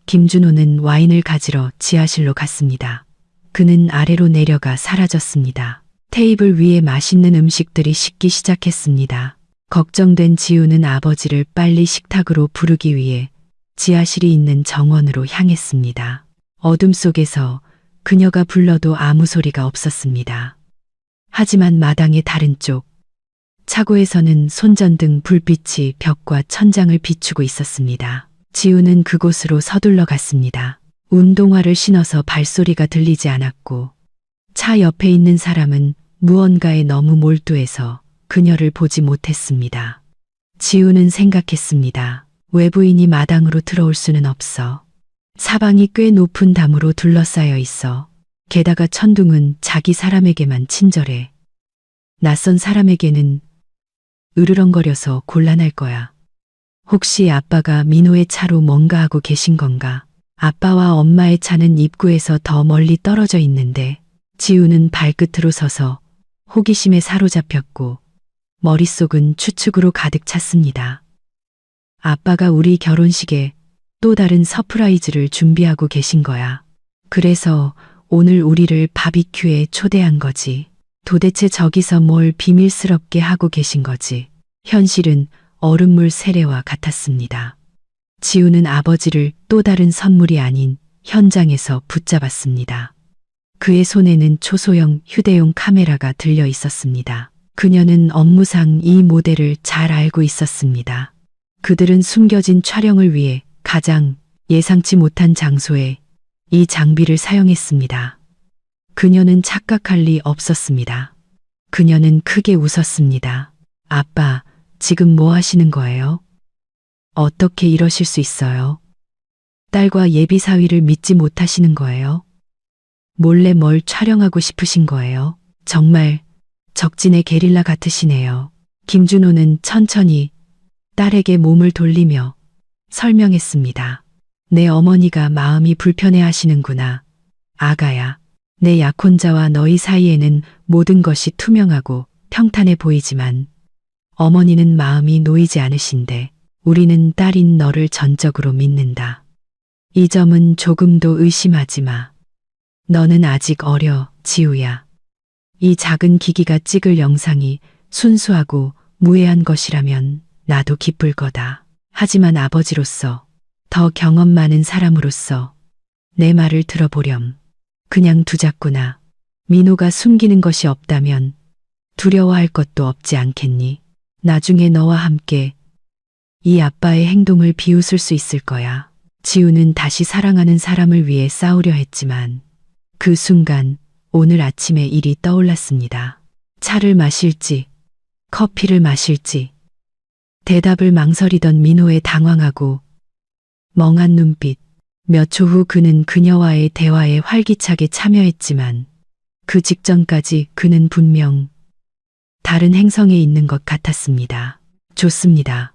김준호는 와인을 가지러 지하실로 갔습니다. 그는 아래로 내려가 사라졌습니다. 테이블 위에 맛있는 음식들이 식기 시작했습니다. 걱정된 지우는 아버지를 빨리 식탁으로 부르기 위해 지하실이 있는 정원으로 향했습니다. 어둠 속에서 그녀가 불러도 아무 소리가 없었습니다. 하지만 마당의 다른 쪽, 차고에서는 손전등 불빛이 벽과 천장을 비추고 있었습니다. 지우는 그곳으로 서둘러 갔습니다. 운동화를 신어서 발소리가 들리지 않았고 차 옆에 있는 사람은 무언가에 너무 몰두해서 그녀를 보지 못했습니다. 지우는 생각했습니다. 외부인이 마당으로 들어올 수는 없어. 사방이 꽤 높은 담으로 둘러싸여 있어. 게다가 천둥은 자기 사람에게만 친절해. 낯선 사람에게는 으르렁거려서 곤란할 거야. 혹시 아빠가 민호의 차로 뭔가 하고 계신 건가? 아빠와 엄마의 차는 입구에서 더 멀리 떨어져 있는데 지우는 발끝으로 서서 호기심에 사로잡혔고 머릿속은 추측으로 가득 찼습니다. 아빠가 우리 결혼식에 또 다른 서프라이즈를 준비하고 계신 거야. 그래서 오늘 우리를 바비큐에 초대한 거지. 도대체 저기서 뭘 비밀스럽게 하고 계신 거지. 현실은 얼음물 세례와 같았습니다. 지우는 아버지를 또 다른 선물이 아닌 현장에서 붙잡았습니다. 그의 손에는 초소형 휴대용 카메라가 들려 있었습니다. 그녀는 업무상 이 모델을 잘 알고 있었습니다. 그들은 숨겨진 촬영을 위해 가장 예상치 못한 장소에 이 장비를 사용했습니다. 그녀는 착각할 리 없었습니다. 그녀는 크게 웃었습니다. 아빠, 지금 뭐 하시는 거예요? 어떻게 이러실 수 있어요? 딸과 예비 사위를 믿지 못하시는 거예요? 몰래 뭘 촬영하고 싶으신 거예요? 정말 적진의 게릴라 같으시네요. 김준호는 천천히 딸에게 몸을 돌리며 설명했습니다. 내 어머니가 마음이 불편해 하시는구나. 아가야, 내 약혼자와 너희 사이에는 모든 것이 투명하고 평탄해 보이지만 어머니는 마음이 놓이지 않으신데 우리는 딸인 너를 전적으로 믿는다. 이 점은 조금도 의심하지 마. 너는 아직 어려, 지우야. 이 작은 기기가 찍을 영상이 순수하고 무해한 것이라면 나도 기쁠 거다. 하지만 아버지로서, 더 경험 많은 사람으로서 내 말을 들어보렴. 그냥 두자꾸나. 민호가 숨기는 것이 없다면 두려워할 것도 없지 않겠니? 나중에 너와 함께 이 아빠의 행동을 비웃을 수 있을 거야. 지우는 다시 사랑하는 사람을 위해 싸우려 했지만 그 순간 오늘 아침의 일이 떠올랐습니다. 차를 마실지 커피를 마실지 대답을 망설이던 민호의 당황하고 멍한 눈빛. 몇 초 후 그는 그녀와의 대화에 활기차게 참여했지만 그 직전까지 그는 분명 다른 행성에 있는 것 같았습니다. 좋습니다.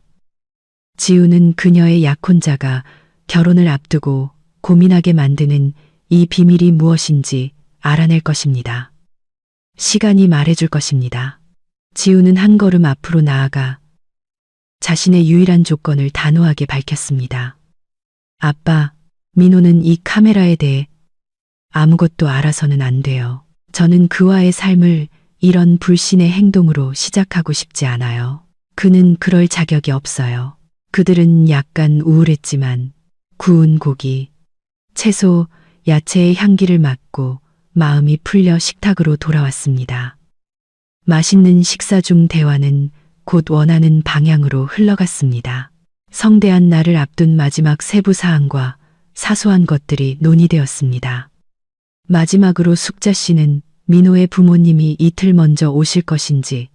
지우는 그녀의 약혼자가 결혼을 앞두고 고민하게 만드는 이 비밀이 무엇인지 알아낼 것입니다. 시간이 말해줄 것입니다. 지우는 한 걸음 앞으로 나아가 자신의 유일한 조건을 단호하게 밝혔습니다. 아빠, 민호는 이 카메라에 대해 아무것도 알아서는 안 돼요. 저는 그와의 삶을 이런 불신의 행동으로 시작하고 싶지 않아요. 그는 그럴 자격이 없어요. 그들은 약간 우울했지만 구운 고기, 채소, 야채의 향기를 맡고 마음이 풀려 식탁으로 돌아왔습니다. 맛있는 식사 중 대화는 곧 원하는 방향으로 흘러갔습니다. 성대한 날을 앞둔 마지막 세부 사항과 사소한 것들이 논의되었습니다. 마지막으로 숙자 씨는 민호의 부모님이 이틀 먼저 오실 것인지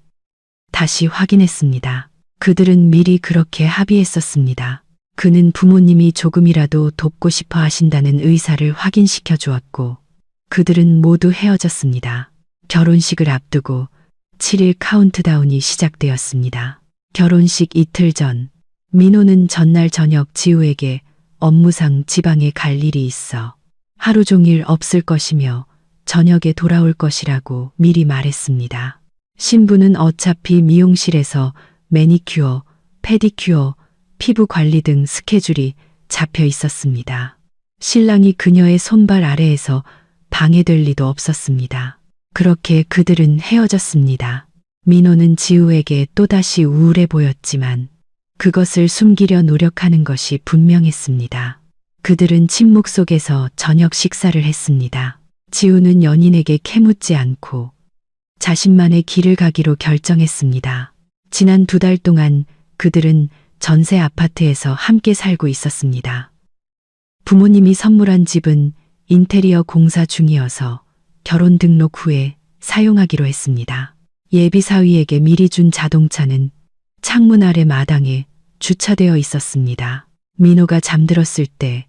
다시 확인했습니다. 그들은 미리 그렇게 합의했었습니다. 그는 부모님이 조금이라도 돕고 싶어 하신다는 의사를 확인시켜 주었고 그들은 모두 헤어졌습니다. 결혼식을 앞두고 7일 카운트다운이 시작되었습니다. 결혼식 이틀 전, 민호는 전날 저녁 지우에게 업무상 지방에 갈 일이 있어 하루 종일 없을 것이며 저녁에 돌아올 것이라고 미리 말했습니다. 신부는 어차피 미용실에서 매니큐어, 페디큐어, 피부 관리 등 스케줄이 잡혀 있었습니다. 신랑이 그녀의 손발 아래에서 방해될 리도 없었습니다. 그렇게 그들은 헤어졌습니다. 민호는 지우에게 또다시 우울해 보였지만 그것을 숨기려 노력하는 것이 분명했습니다. 그들은 침묵 속에서 저녁 식사를 했습니다. 지우는 연인에게 캐묻지 않고 자신만의 길을 가기로 결정했습니다. 지난 2달 동안 그들은 전세 아파트에서 함께 살고 있었습니다. 부모님이 선물한 집은 인테리어 공사 중이어서 결혼 등록 후에 사용하기로 했습니다. 예비 사위에게 미리 준 자동차는 창문 아래 마당에 주차되어 있었습니다. 민호가 잠들었을 때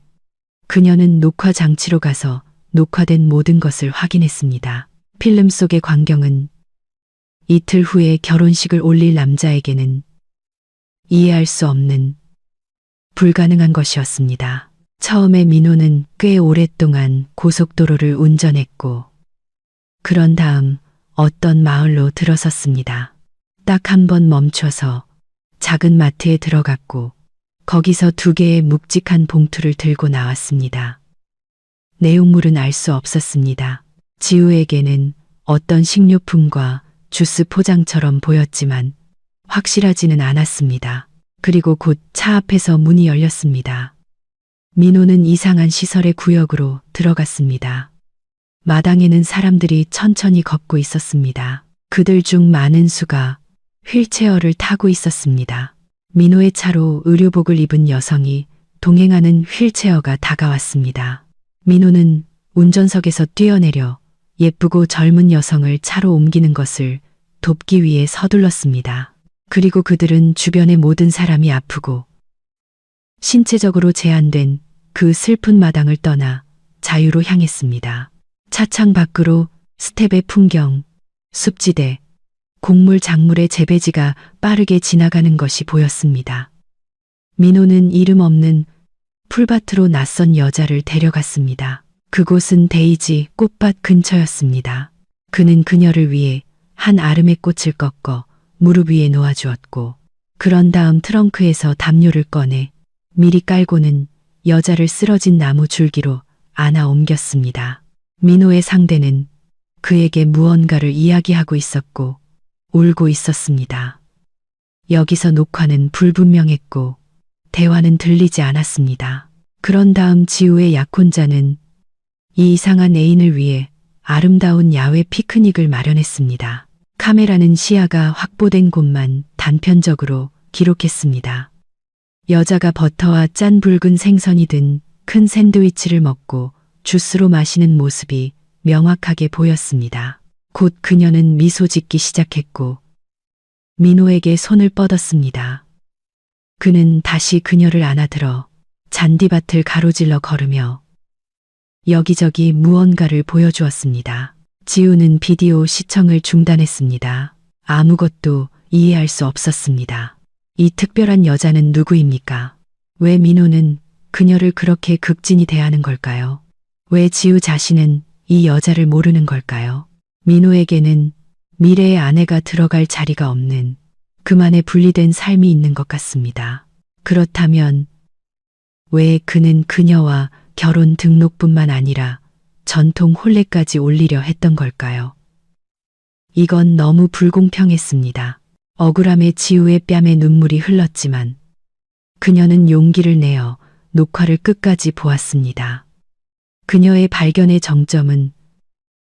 그녀는 녹화 장치로 가서 녹화된 모든 것을 확인했습니다. 필름 속의 광경은 이틀 후에 결혼식을 올릴 남자에게는 이해할 수 없는 불가능한 것이었습니다. 처음에 민호는 꽤 오랫동안 고속도로를 운전했고 그런 다음 어떤 마을로 들어섰습니다. 딱 한 번 멈춰서 작은 마트에 들어갔고 거기서 2개의 묵직한 봉투를 들고 나왔습니다. 내용물은 알 수 없었습니다. 지우에게는 어떤 식료품과 주스 포장처럼 보였지만 확실하지는 않았습니다. 그리고 곧 차 앞에서 문이 열렸습니다. 민호는 이상한 시설의 구역으로 들어갔습니다. 마당에는 사람들이 천천히 걷고 있었습니다. 그들 중 많은 수가 휠체어를 타고 있었습니다. 민호의 차로 의료복을 입은 여성이 동행하는 휠체어가 다가왔습니다. 민호는 운전석에서 뛰어내려 예쁘고 젊은 여성을 차로 옮기는 것을 돕기 위해 서둘렀습니다. 그리고 그들은 주변의 모든 사람이 아프고 신체적으로 제한된 그 슬픈 마당을 떠나 자유로 향했습니다. 차창 밖으로 스텝의 풍경, 숲지대, 곡물 작물의 재배지가 빠르게 지나가는 것이 보였습니다. 민호는 이름 없는 풀밭으로 낯선 여자를 데려갔습니다. 그곳은 데이지 꽃밭 근처였습니다. 그는 그녀를 위해 한 아름의 꽃을 꺾어 무릎 위에 놓아주었고 그런 다음 트렁크에서 담요를 꺼내 미리 깔고는 여자를 쓰러진 나무 줄기로 안아 옮겼습니다. 민호의 상대는 그에게 무언가를 이야기하고 있었고 울고 있었습니다. 여기서 녹화는 불분명했고 대화는 들리지 않았습니다. 그런 다음 지우의 약혼자는 이 이상한 애인을 위해 아름다운 야외 피크닉을 마련했습니다. 카메라는 시야가 확보된 곳만 단편적으로 기록했습니다. 여자가 버터와 짠 붉은 생선이 든 큰 샌드위치를 먹고 주스로 마시는 모습이 명확하게 보였습니다. 곧 그녀는 미소 짓기 시작했고 민호에게 손을 뻗었습니다. 그는 다시 그녀를 안아들어 잔디밭을 가로질러 걸으며 여기저기 무언가를 보여주었습니다. 지우는 비디오 시청을 중단했습니다. 아무것도 이해할 수 없었습니다. 이 특별한 여자는 누구입니까? 왜 민호는 그녀를 그렇게 극진히 대하는 걸까요? 왜 지우 자신은 이 여자를 모르는 걸까요? 민호에게는 미래의 아내가 들어갈 자리가 없는 그만의 분리된 삶이 있는 것 같습니다. 그렇다면 왜 그는 그녀와 결혼 등록뿐만 아니라 전통 혼례까지 올리려 했던 걸까요? 이건 너무 불공평했습니다. 억울함에 지우의 뺨에 눈물이 흘렀지만 그녀는 용기를 내어 녹화를 끝까지 보았습니다. 그녀의 발견의 정점은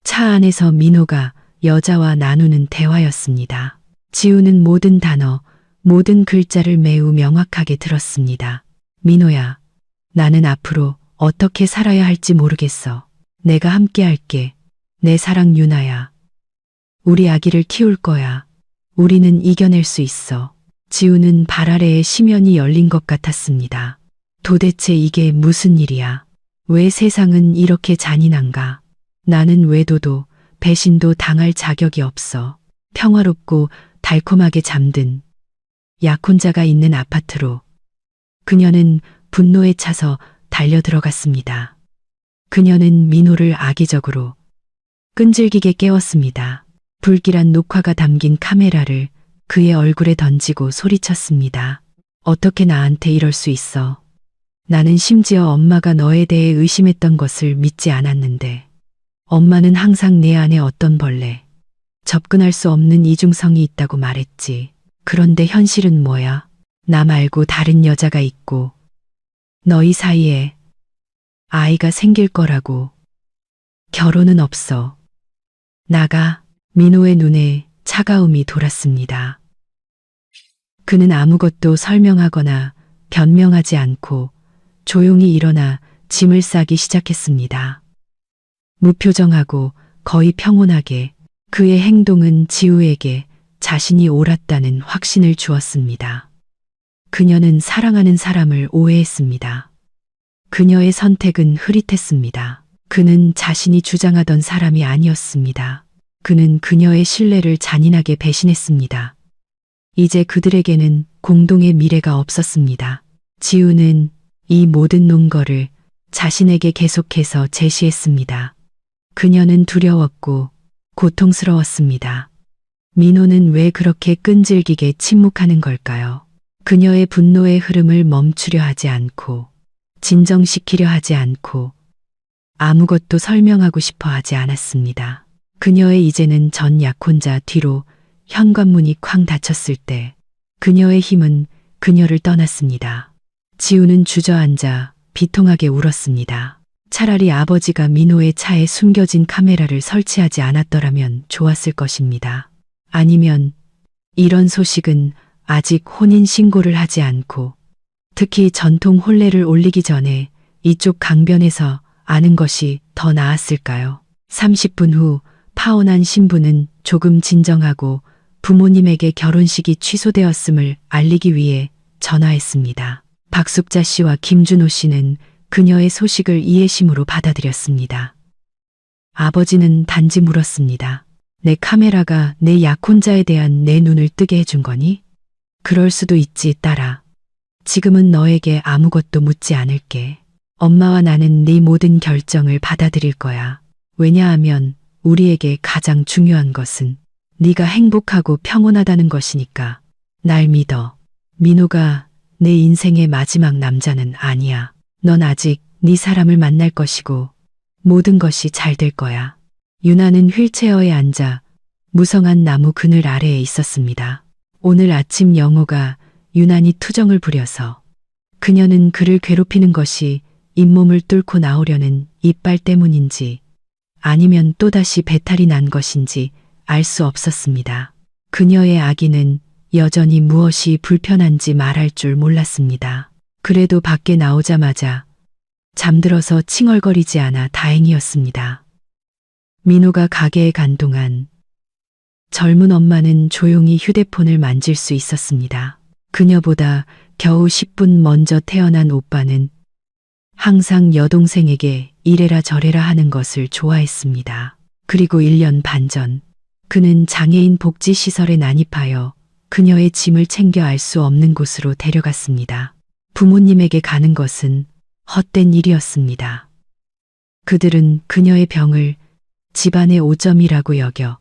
차 안에서 민호가 여자와 나누는 대화였습니다. 지우는 모든 단어, 모든 글자를 매우 명확하게 들었습니다. 민호야, 나는 앞으로 어떻게 살아야 할지 모르겠어. 내가 함께 할게. 내 사랑 유나야. 우리 아기를 키울 거야. 우리는 이겨낼 수 있어. 지우는 발 아래에 심연이 열린 것 같았습니다. 도대체 이게 무슨 일이야? 왜 세상은 이렇게 잔인한가? 나는 외도도 배신도 당할 자격이 없어. 평화롭고 달콤하게 잠든 약혼자가 있는 아파트로 그녀는 분노에 차서 달려 들어갔습니다. 그녀는 민호를 악의적으로 끈질기게 깨웠습니다. 불길한 녹화가 담긴 카메라를 그의 얼굴에 던지고 소리쳤습니다. 어떻게 나한테 이럴 수 있어? 나는 심지어 엄마가 너에 대해 의심했던 것을 믿지 않았는데 엄마는 항상 내 안에 어떤 벌레, 접근할 수 없는 이중성이 있다고 말했지. 그런데 현실은 뭐야? 나 말고 다른 여자가 있고 너희 사이에 아이가 생길 거라고. 결혼은 없어. 나가. 민호의 눈에 차가움이 돌았습니다. 그는 아무것도 설명하거나 변명하지 않고 조용히 일어나 짐을 싸기 시작했습니다. 무표정하고 거의 평온하게 그의 행동은 지우에게 자신이 옳았다는 확신을 주었습니다. 그녀는 사랑하는 사람을 오해했습니다. 그녀의 선택은 흐릿했습니다. 그는 자신이 주장하던 사람이 아니었습니다. 그는 그녀의 신뢰를 잔인하게 배신했습니다. 이제 그들에게는 공동의 미래가 없었습니다. 지우는 이 모든 논거를 자신에게 계속해서 제시했습니다. 그녀는 두려웠고 고통스러웠습니다. 민호는 왜 그렇게 끈질기게 침묵하는 걸까요? 그녀의 분노의 흐름을 멈추려 하지 않고, 진정시키려 하지 않고, 아무것도 설명하고 싶어 하지 않았습니다. 그녀의 이제는 전 약혼자 뒤로 현관문이 쾅 닫혔을 때 그녀의 힘은 그녀를 떠났습니다. 지우는 주저앉아 비통하게 울었습니다. 차라리 아버지가 민호의 차에 숨겨진 카메라를 설치하지 않았더라면 좋았을 것입니다. 아니면 이런 소식은 아직 혼인신고를 하지 않고 특히 전통 혼례를 올리기 전에 이쪽 강변에서 아는 것이 더 나았을까요? 30분 후 파혼한 신부는 조금 진정하고 부모님에게 결혼식이 취소되었음을 알리기 위해 전화했습니다. 박숙자 씨와 김준호 씨는 그녀의 소식을 이해심으로 받아들였습니다. 아버지는 단지 물었습니다. 내 카메라가 내 약혼자에 대한 내 눈을 뜨게 해준 거니? 그럴 수도 있지, 딸아. 지금은 너에게 아무것도 묻지 않을게. 엄마와 나는 네 모든 결정을 받아들일 거야. 왜냐하면 우리에게 가장 중요한 것은 네가 행복하고 평온하다는 것이니까. 날 믿어. 민호가 내 인생의 마지막 남자는 아니야. 넌 아직 네 사람을 만날 것이고 모든 것이 잘 될 거야. 유나는 휠체어에 앉아 무성한 나무 그늘 아래에 있었습니다. 오늘 아침 영호가 유난히 투정을 부려서 그녀는 그를 괴롭히는 것이 잇몸을 뚫고 나오려는 이빨 때문인지 아니면 또다시 배탈이 난 것인지 알 수 없었습니다. 그녀의 아기는 여전히 무엇이 불편한지 말할 줄 몰랐습니다. 그래도 밖에 나오자마자 잠들어서 칭얼거리지 않아 다행이었습니다. 민호가 가게에 간 동안 젊은 엄마는 조용히 휴대폰을 만질 수 있었습니다. 그녀보다 겨우 10분 먼저 태어난 오빠는 항상 여동생에게 이래라 저래라 하는 것을 좋아했습니다. 그리고 1년 반 전 그는 장애인 복지시설에 난입하여 그녀의 짐을 챙겨 알 수 없는 곳으로 데려갔습니다. 부모님에게 가는 것은 헛된 일이었습니다. 그들은 그녀의 병을 집안의 오점이라고 여겨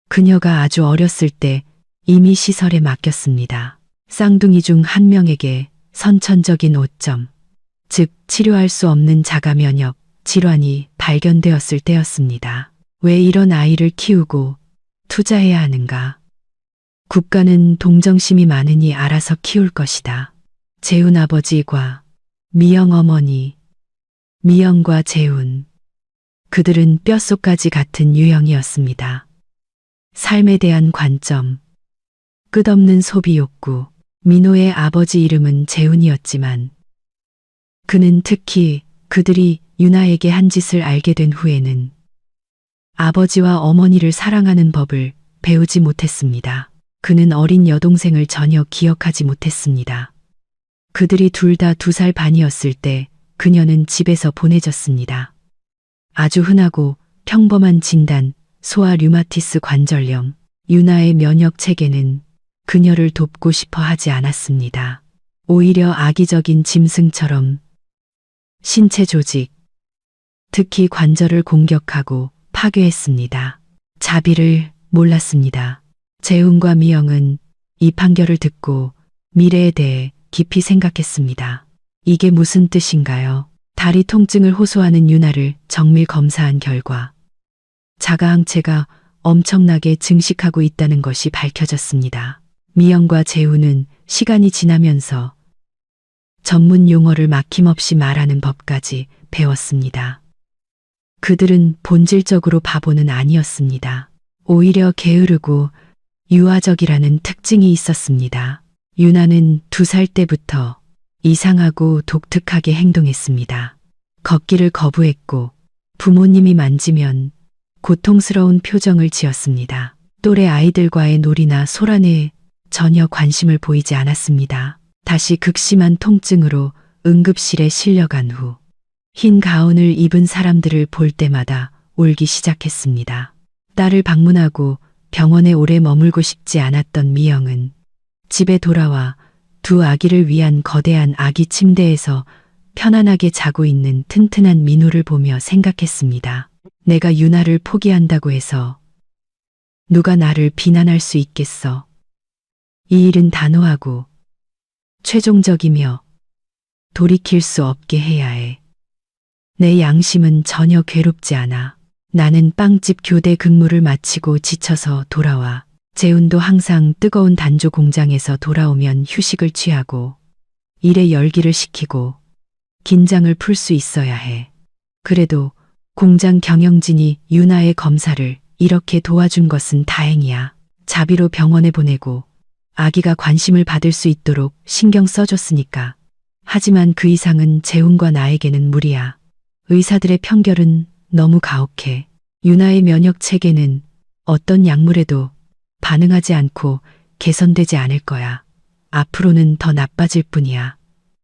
그녀가 아주 어렸을 때 이미 시설에 맡겼습니다. 쌍둥이 중 한 명에게 선천적인 오점, 즉 치료할 수 없는 자가 면역 질환이 발견되었을 때였습니다. 왜 이런 아이를 키우고 투자해야 하는가? 국가는 동정심이 많으니 알아서 키울 것이다. 재훈 아버지과 미영 어머니, 미영과 재훈. 그들은 뼛속까지 같은 유형이었습니다. 삶에 대한 관점, 끝없는 소비 욕구. 민호의 아버지 이름은 재훈이었지만 그는 특히 그들이 유나에게 한 짓을 알게 된 후에는 아버지와 어머니를 사랑하는 법을 배우지 못했습니다. 그는 어린 여동생을 전혀 기억하지 못했습니다. 그들이 둘 다 2살 반이었을 때 그녀는 집에서 보내졌습니다. 아주 흔하고 평범한 진단, 소아 류마티스 관절염. 유나의 면역 체계는 그녀를 돕고 싶어 하지 않았습니다. 오히려 악의적인 짐승처럼 신체 조직, 특히 관절을 공격하고 파괴했습니다. 자비를 몰랐습니다. 재훈과 미영은 이 판결을 듣고 미래에 대해 깊이 생각했습니다. 이게 무슨 뜻인가요? 다리 통증을 호소하는 유나를 정밀 검사한 결과 자가항체가 엄청나게 증식하고 있다는 것이 밝혀졌습니다. 미영과 재훈은 시간이 지나면서 전문 용어를 막힘없이 말하는 법까지 배웠습니다. 그들은 본질적으로 바보는 아니었습니다. 오히려 게으르고 유아적이라는 특징이 있었습니다. 유나는 2살 때부터 이상하고 독특하게 행동했습니다. 걷기를 거부했고 부모님이 만지면 고통스러운 표정을 지었습니다. 또래 아이들과의 놀이나 소란에 전혀 관심을 보이지 않았습니다. 다시 극심한 통증으로 응급실에 실려간 후 흰 가운을 입은 사람들을 볼 때마다 울기 시작했습니다. 딸을 방문하고 병원에 오래 머물고 싶지 않았던 미영은 집에 돌아와 두 아기를 위한 거대한 아기 침대에서 편안하게 자고 있는 튼튼한 민호를 보며 생각했습니다. 내가 유나를 포기한다고 해서 누가 나를 비난할 수 있겠어. 이 일은 단호하고 최종적이며 돌이킬 수 없게 해야 해. 내 양심은 전혀 괴롭지 않아. 나는 빵집 교대 근무를 마치고 지쳐서 돌아와 재훈도 항상 뜨거운 단조 공장에서 돌아오면 휴식을 취하고 일에 열기를 식히고 긴장을 풀 수 있어야 해. 그래도 공장 경영진이 유나의 검사를 이렇게 도와준 것은 다행이야. 자비로 병원에 보내고 아기가 관심을 받을 수 있도록 신경 써줬으니까. 하지만 그 이상은 재훈과 나에게는 무리야. 의사들의 편결은 너무 가혹해. 유나의 면역 체계는 어떤 약물에도 반응하지 않고 개선되지 않을 거야. 앞으로는 더 나빠질 뿐이야.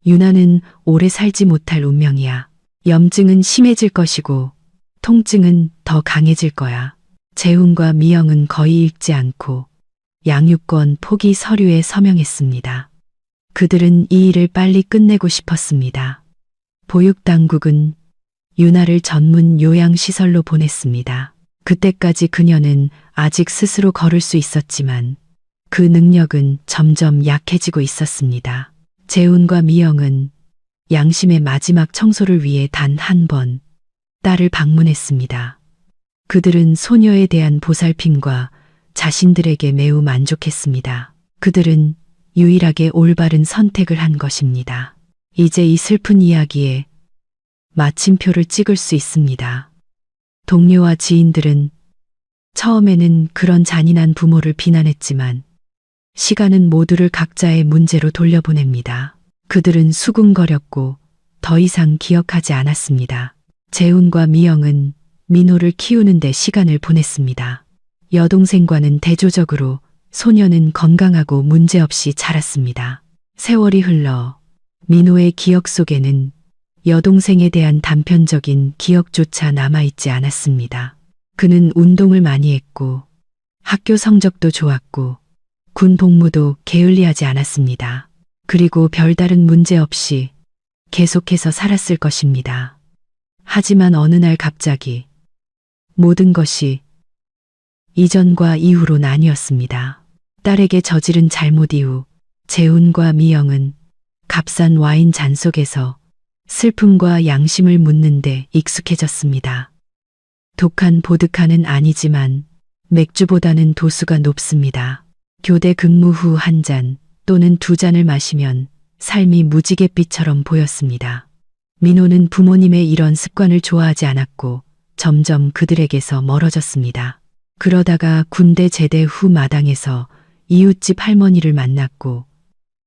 유나는 오래 살지 못할 운명이야. 염증은 심해질 것이고 통증은 더 강해질 거야. 재훈과 미영은 거의 읽지 않고 양육권 포기 서류에 서명했습니다. 그들은 이 일을 빨리 끝내고 싶었습니다. 보육당국은 유나를 전문 요양시설로 보냈습니다. 그때까지 그녀는 아직 스스로 걸을 수 있었지만 그 능력은 점점 약해지고 있었습니다. 재훈과 미영은 양심의 마지막 청소를 위해 단 한 번 딸을 방문했습니다. 그들은 소녀에 대한 보살핌과 자신들에게 매우 만족했습니다. 그들은 유일하게 올바른 선택을 한 것입니다. 이제 이 슬픈 이야기에 마침표를 찍을 수 있습니다. 동료와 지인들은 처음에는 그런 잔인한 부모를 비난했지만 시간은 모두를 각자의 문제로 돌려보냅니다. 그들은 수군거렸고 더 이상 기억하지 않았습니다. 재훈과 미영은 민호를 키우는 데 시간을 보냈습니다. 여동생과는 대조적으로 소녀는 건강하고 문제없이 자랐습니다. 세월이 흘러 민호의 기억 속에는 여동생에 대한 단편적인 기억조차 남아있지 않았습니다. 그는 운동을 많이 했고 학교 성적도 좋았고 군 복무도 게을리하지 않았습니다. 그리고 별다른 문제 없이 계속해서 살았을 것입니다. 하지만 어느 날 갑자기 모든 것이 이전과 이후로 나뉘었습니다. 딸에게 저지른 잘못 이후 재훈과 미영은 값싼 와인 잔 속에서 슬픔과 양심을 묻는데 익숙해졌습니다. 독한 보드카는 아니지만 맥주보다는 도수가 높습니다. 교대 근무 후 한 잔 또는 두 잔을 마시면 삶이 무지갯빛처럼 보였습니다. 민호는 부모님의 이런 습관을 좋아하지 않았고 점점 그들에게서 멀어졌습니다. 그러다가 군대 제대 후 마당에서 이웃집 할머니를 만났고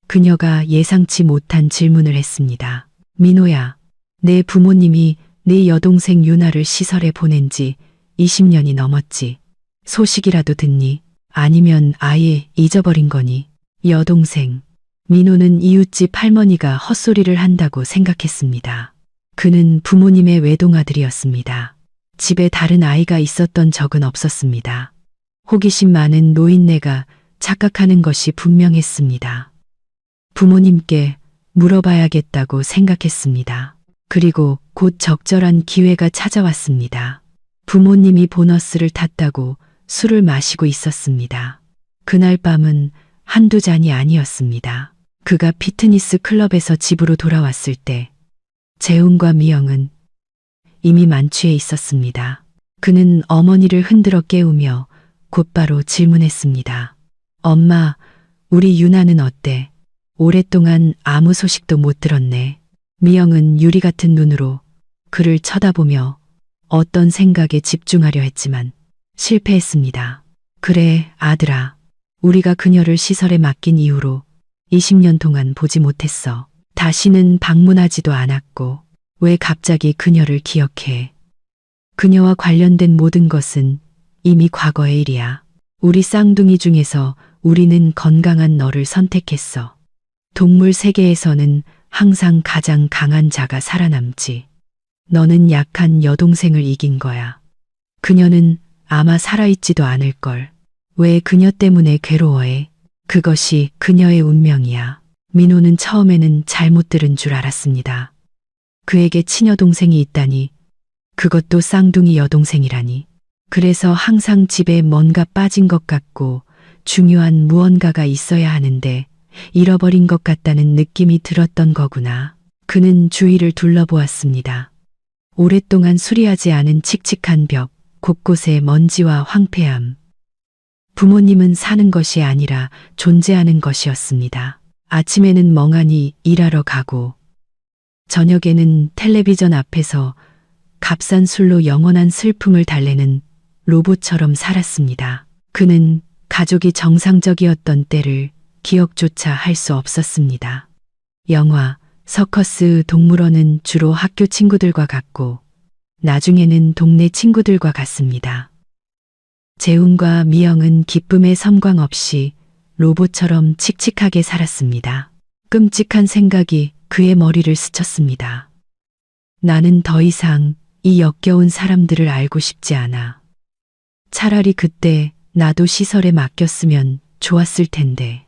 그녀가 예상치 못한 질문을 했습니다. 민호야, 내 부모님이 네 여동생 유나를 시설에 보낸 지 20년이 넘었지. 소식이라도 듣니? 아니면 아예 잊어버린 거니? 여동생. 민호는 이웃집 할머니가 헛소리를 한다고 생각했습니다. 그는 부모님의 외동아들이었습니다. 집에 다른 아이가 있었던 적은 없었습니다. 호기심 많은 노인네가 착각하는 것이 분명했습니다. 부모님께 물어봐야겠다고 생각했습니다. 그리고 곧 적절한 기회가 찾아왔습니다. 부모님이 보너스를 탔다고 술을 마시고 있었습니다. 그날 밤은 한두 잔이 아니었습니다. 그가 피트니스 클럽에서 집으로 돌아왔을 때 재훈과 미영은 이미 만취해 있었습니다. 그는 어머니를 흔들어 깨우며 곧바로 질문했습니다. 엄마, 우리 유나는 어때? 오랫동안 아무 소식도 못 들었네. 미영은 유리 같은 눈으로 그를 쳐다보며 어떤 생각에 집중하려 했지만 실패했습니다. 그래, 아들아. 우리가 그녀를 시설에 맡긴 이후로 20년 동안 보지 못했어. 다시는 방문하지도 않았고 왜 갑자기 그녀를 기억해? 그녀와 관련된 모든 것은 이미 과거의 일이야. 우리 쌍둥이 중에서 우리는 건강한 너를 선택했어. 동물 세계에서는 항상 가장 강한 자가 살아남지. 너는 약한 여동생을 이긴 거야. 그녀는 아마 살아있지도 않을걸. 왜 그녀 때문에 괴로워해? 그것이 그녀의 운명이야. 민호는 처음에는 잘못 들은 줄 알았습니다. 그에게 치녀 동생이 있다니, 그것도 쌍둥이 여동생이라니. 그래서 항상 집에 뭔가 빠진 것 같고 중요한 무언가가 있어야 하는데 잃어버린 것 같다는 느낌이 들었던 거구나. 그는 주위를 둘러보았습니다. 오랫동안 수리하지 않은 칙칙한 벽, 곳곳에 먼지와 황폐함. 부모님은 사는 것이 아니라 존재하는 것이었습니다. 아침에는 멍하니 일하러 가고, 저녁에는 텔레비전 앞에서 값싼 술로 영원한 슬픔을 달래는 로봇처럼 살았습니다. 그는 가족이 정상적이었던 때를 기억조차 할 수 없었습니다. 영화, 서커스, 동물원은 주로 학교 친구들과 갔고, 나중에는 동네 친구들과 갔습니다. 재훈과 미영은 기쁨의 섬광 없이 로봇처럼 칙칙하게 살았습니다. 끔찍한 생각이 그의 머리를 스쳤습니다. 나는 더 이상 이 역겨운 사람들을 알고 싶지 않아. 차라리 그때 나도 시설에 맡겼으면 좋았을 텐데.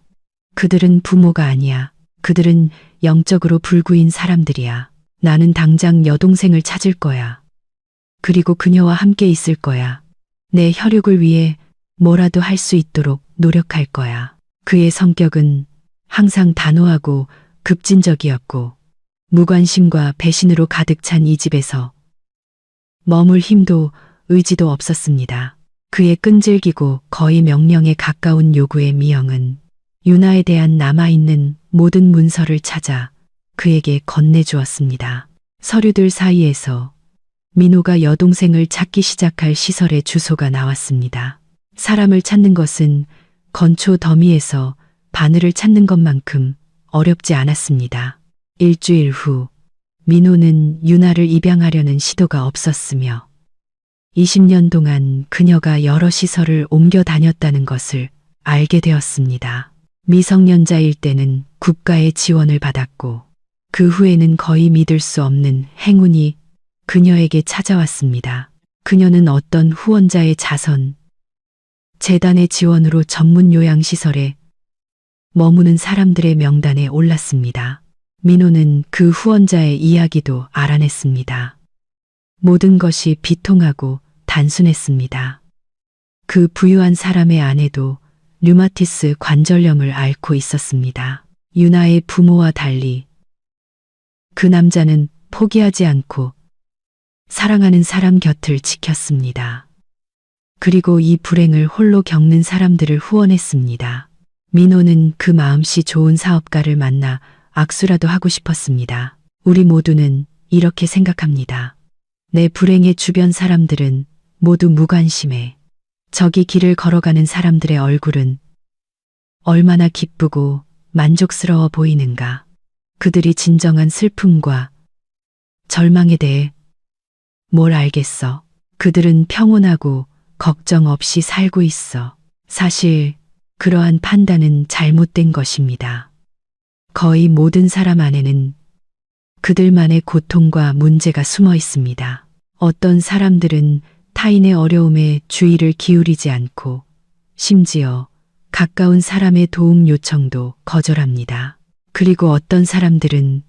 그들은 부모가 아니야. 그들은 영적으로 불구인 사람들이야. 나는 당장 여동생을 찾을 거야. 그리고 그녀와 함께 있을 거야. 내 혈육을 위해 뭐라도 할 수 있도록 노력할 거야. 그의 성격은 항상 단호하고 급진적이었고, 무관심과 배신으로 가득 찬 이 집에서 머물 힘도 의지도 없었습니다. 그의 끈질기고 거의 명령에 가까운 요구의 미영은 유나에 대한 남아있는 모든 문서를 찾아 그에게 건네주었습니다. 서류들 사이에서 민호가 여동생을 찾기 시작할 시설의 주소가 나왔습니다. 사람을 찾는 것은 건초 더미에서 바늘을 찾는 것만큼 어렵지 않았습니다. 일주일 후 민호는 유나를 입양하려는 시도가 없었으며 20년 동안 그녀가 여러 시설을 옮겨 다녔다는 것을 알게 되었습니다. 미성년자일 때는 국가의 지원을 받았고 그 후에는 거의 믿을 수 없는 행운이 그녀에게 찾아왔습니다. 그녀는 어떤 후원자의 자선, 재단의 지원으로 전문 요양시설에 머무는 사람들의 명단에 올랐습니다. 민호는 그 후원자의 이야기도 알아냈습니다. 모든 것이 비통하고 단순했습니다. 그 부유한 사람의 아내도 류마티스 관절염을 앓고 있었습니다. 유나의 부모와 달리 그 남자는 포기하지 않고 사랑하는 사람 곁을 지켰습니다. 그리고 이 불행을 홀로 겪는 사람들을 후원했습니다. 민호는 그 마음씨 좋은 사업가를 만나 악수라도 하고 싶었습니다. 우리 모두는 이렇게 생각합니다. 내 불행의 주변 사람들은 모두 무관심해. 저기 길을 걸어가는 사람들의 얼굴은 얼마나 기쁘고 만족스러워 보이는가. 그들이 진정한 슬픔과 절망에 대해 뭘 알겠어. 그들은 평온하고 걱정 없이 살고 있어. 사실 그러한 판단은 잘못된 것입니다. 거의 모든 사람 안에는 그들만의 고통과 문제가 숨어 있습니다. 어떤 사람들은 타인의 어려움에 주의를 기울이지 않고 심지어 가까운 사람의 도움 요청도 거절합니다. 그리고 어떤 사람들은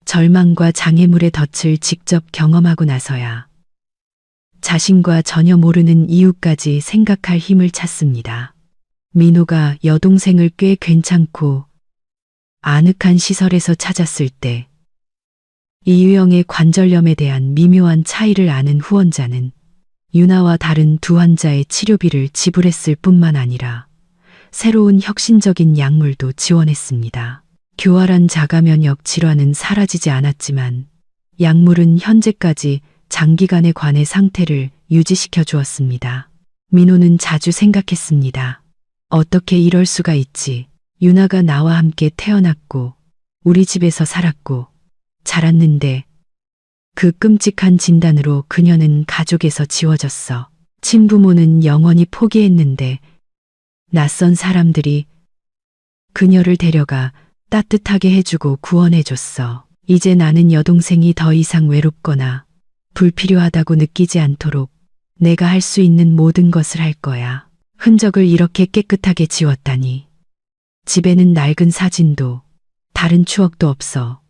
절망과 장애물의 덫을 직접 경험하고 나서야 자신과 전혀 모르는 이유까지 생각할 힘을 찾습니다. 민호가 여동생을 꽤 괜찮고 아늑한 시설에서 찾았을 때 이 유형의 관절염에 대한 미묘한 차이를 아는 후원자는 유나와 다른 두 환자의 치료비를 지불했을 뿐만 아니라 새로운 혁신적인 약물도 지원했습니다. 교활한 자가면역 질환은 사라지지 않았지만 약물은 현재까지 장기간의 관의 상태를 유지시켜 주었습니다. 민호는 자주 생각했습니다. 어떻게 이럴 수가 있지? 유나가 나와 함께 태어났고 우리 집에서 살았고 자랐는데 그 끔찍한 진단으로 그녀는 가족에서 지워졌어. 친부모는 영원히 포기했는데 낯선 사람들이 그녀를 데려가 따뜻하게 해주고 구원해줬어. 이제 나는 여동생이 더 이상 외롭거나 불필요하다고 느끼지 않도록 내가 할 수 있는 모든 것을 할 거야. 흔적을 이렇게 깨끗하게 지웠다니. 집에는 낡은 사진도 다른 추억도 없어.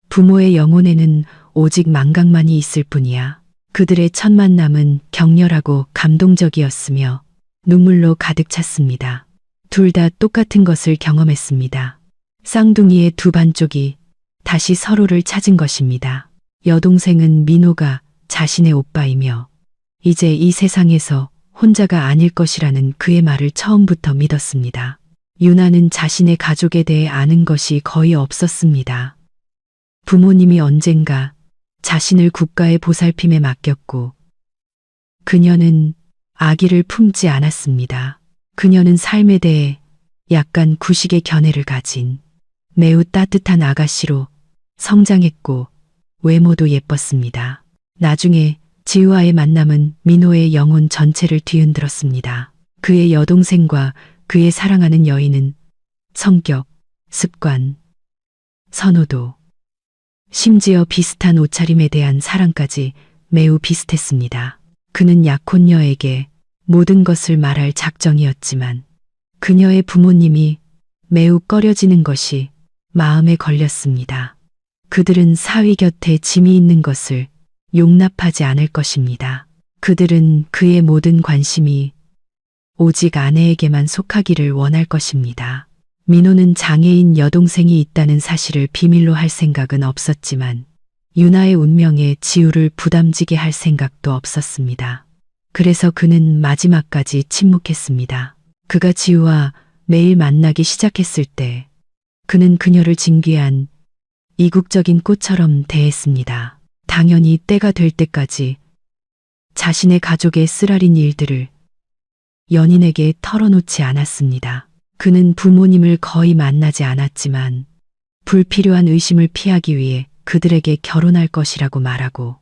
부모의 영혼에는 오직 망각만이 있을 뿐이야. 그들의 첫 만남은 격렬하고 감동적이었으며 눈물로 가득 찼습니다. 둘 다 똑같은 것을 경험했습니다. 쌍둥이의 두 반쪽이 다시 서로를 찾은 것입니다. 여동생은 민호가 자신의 오빠이며 이제 이 세상에서 혼자가 아닐 것이라는 그의 말을 처음부터 믿었습니다. 유나는 자신의 가족에 대해 아는 것이 거의 없었습니다. 부모님이 언젠가 자신을 국가의 보살핌에 맡겼고 그녀는 아기를 품지 않았습니다. 그녀는 삶에 대해 약간 구식의 견해를 가진 매우 따뜻한 아가씨로 성장했고 외모도 예뻤습니다. 나중에 지우와의 만남은 민호의 영혼 전체를 뒤흔들었습니다. 그의 여동생과 그의 사랑하는 여인은 성격, 습관, 선호도, 심지어 비슷한 옷차림에 대한 사랑까지 매우 비슷했습니다. 그는 약혼녀에게 모든 것을 말할 작정이었지만 그녀의 부모님이 매우 꺼려지는 것이 마음에 걸렸습니다. 그들은 사위 곁에 짐이 있는 것을 용납하지 않을 것입니다. 그들은 그의 모든 관심이 오직 아내에게만 속하기를 원할 것입니다. 민호는 장애인 여동생이 있다는 사실을 비밀로 할 생각은 없었지만 유나의 운명에 지우를 부담지게 할 생각도 없었습니다. 그래서 그는 마지막까지 침묵했습니다. 그가 지우와 매일 만나기 시작했을 때 그는 그녀를 진귀한 이국적인 꽃처럼 대했습니다. 당연히 때가 될 때까지 자신의 가족의 쓰라린 일들을 연인에게 털어놓지 않았습니다. 그는 부모님을 거의 만나지 않았지만 불필요한 의심을 피하기 위해 그들에게 결혼할 것이라고 말하고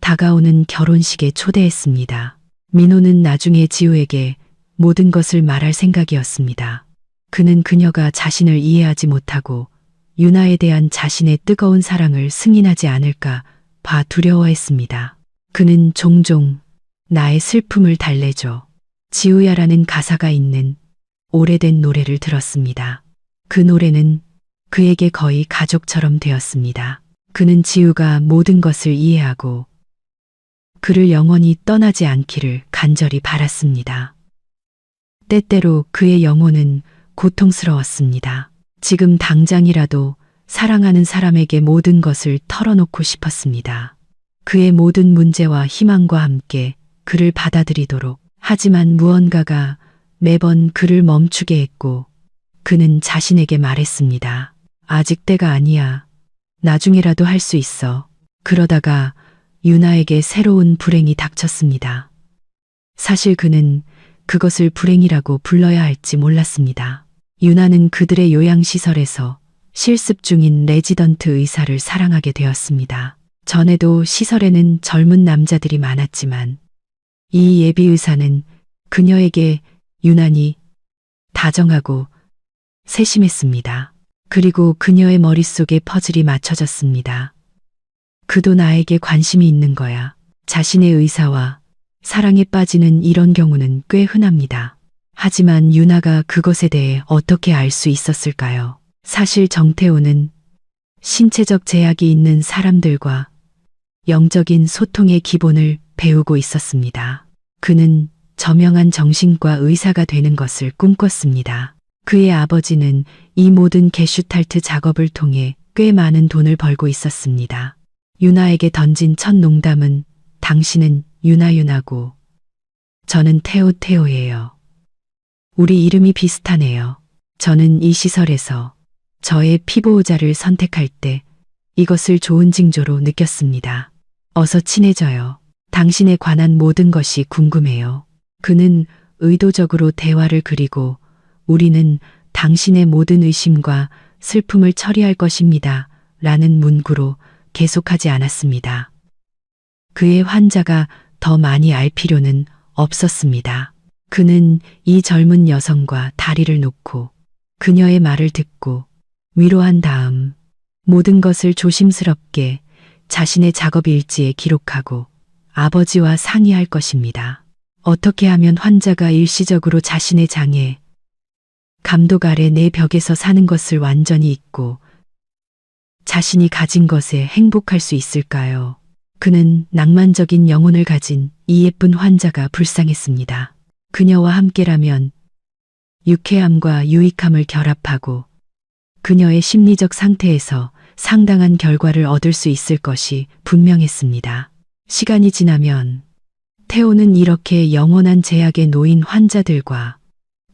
다가오는 결혼식에 초대했습니다. 민호는 나중에 지우에게 모든 것을 말할 생각이었습니다. 그는 그녀가 자신을 이해하지 못하고 유나에 대한 자신의 뜨거운 사랑을 승인하지 않을까 봐 두려워했습니다. 그는 종종 나의 슬픔을 달래줘 지우야라는 가사가 있는 오래된 노래를 들었습니다. 그 노래는 그에게 거의 가족처럼 되었습니다. 그는 지우가 모든 것을 이해하고 그를 영원히 떠나지 않기를 간절히 바랐습니다. 때때로 그의 영혼은 고통스러웠습니다. 지금 당장이라도 사랑하는 사람에게 모든 것을 털어놓고 싶었습니다. 그의 모든 문제와 희망과 함께 그를 받아들이도록. 하지만 무언가가 매번 그를 멈추게 했고 그는 자신에게 말했습니다. 아직 때가 아니야. 나중에라도 할 수 있어. 그러다가 유나에게 새로운 불행이 닥쳤습니다. 사실 그는 그것을 불행이라고 불러야 할지 몰랐습니다. 유나는 그들의 요양시설에서 실습 중인 레지던트 의사를 사랑하게 되었습니다. 전에도 시설에는 젊은 남자들이 많았지만 이 예비 의사는 그녀에게 유난히 다정하고 세심했습니다. 그리고 그녀의 머릿속에 퍼즐이 맞춰졌습니다. 그도 나에게 관심이 있는 거야. 자신의 의사와 사랑에 빠지는 이런 경우는 꽤 흔합니다. 하지만 유나가 그것에 대해 어떻게 알 수 있었을까요? 사실 정태호는 신체적 제약이 있는 사람들과 영적인 소통의 기본을 배우고 있었습니다. 그는 저명한 정신과 의사가 되는 것을 꿈꿨습니다. 그의 아버지는 이 모든 게슈탈트 작업을 통해 꽤 많은 돈을 벌고 있었습니다. 유나에게 던진 첫 농담은 당신은 유나고 저는 테오예요. 우리 이름이 비슷하네요. 저는 이 시설에서 저의 피보호자를 선택할 때 이것을 좋은 징조로 느꼈습니다. 어서 친해져요. 당신에 관한 모든 것이 궁금해요. 그는 의도적으로 대화를 그리고 우리는 당신의 모든 의심과 슬픔을 처리할 것입니다. 라는 문구로 계속하지 않았습니다. 그의 환자가 더 많이 알 필요는 없었습니다. 그는 이 젊은 여성과 다리를 놓고 그녀의 말을 듣고 위로한 다음 모든 것을 조심스럽게 자신의 작업 일지에 기록하고 아버지와 상의할 것입니다. 어떻게 하면 환자가 일시적으로 자신의 장애, 감독 아래 내 벽에서 사는 것을 완전히 잊고 자신이 가진 것에 행복할 수 있을까요? 그는 낭만적인 영혼을 가진 이 예쁜 환자가 불쌍했습니다. 그녀와 함께라면 유쾌함과 유익함을 결합하고 그녀의 심리적 상태에서 상당한 결과를 얻을 수 있을 것이 분명했습니다. 시간이 지나면 태호는 이렇게 영원한 제약에 놓인 환자들과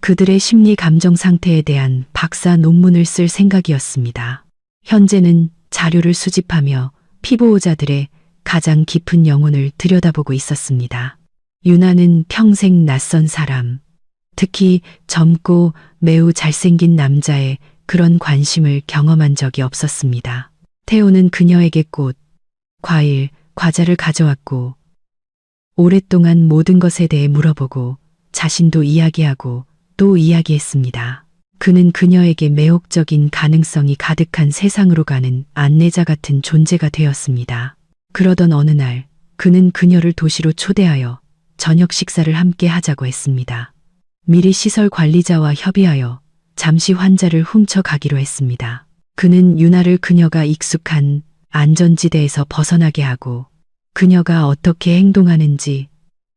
그들의 심리 감정 상태에 대한 박사 논문을 쓸 생각이었습니다. 현재는 자료를 수집하며 피보호자들의 가장 깊은 영혼을 들여다보고 있었습니다. 유나는 평생 낯선 사람, 특히 젊고 매우 잘생긴 남자의 그런 관심을 경험한 적이 없었습니다. 태호는 그녀에게 꽃, 과일, 과자를 가져왔고 오랫동안 모든 것에 대해 물어보고 자신도 이야기하고 또 이야기했습니다. 그는 그녀에게 매혹적인 가능성이 가득한 세상으로 가는 안내자 같은 존재가 되었습니다. 그러던 어느 날 그는 그녀를 도시로 초대하여 저녁 식사를 함께 하자고 했습니다. 미리 시설 관리자와 협의하여 잠시 환자를 훔쳐가기로 했습니다. 그는 유나를 그녀가 익숙한 안전지대에서 벗어나게 하고 그녀가 어떻게 행동하는지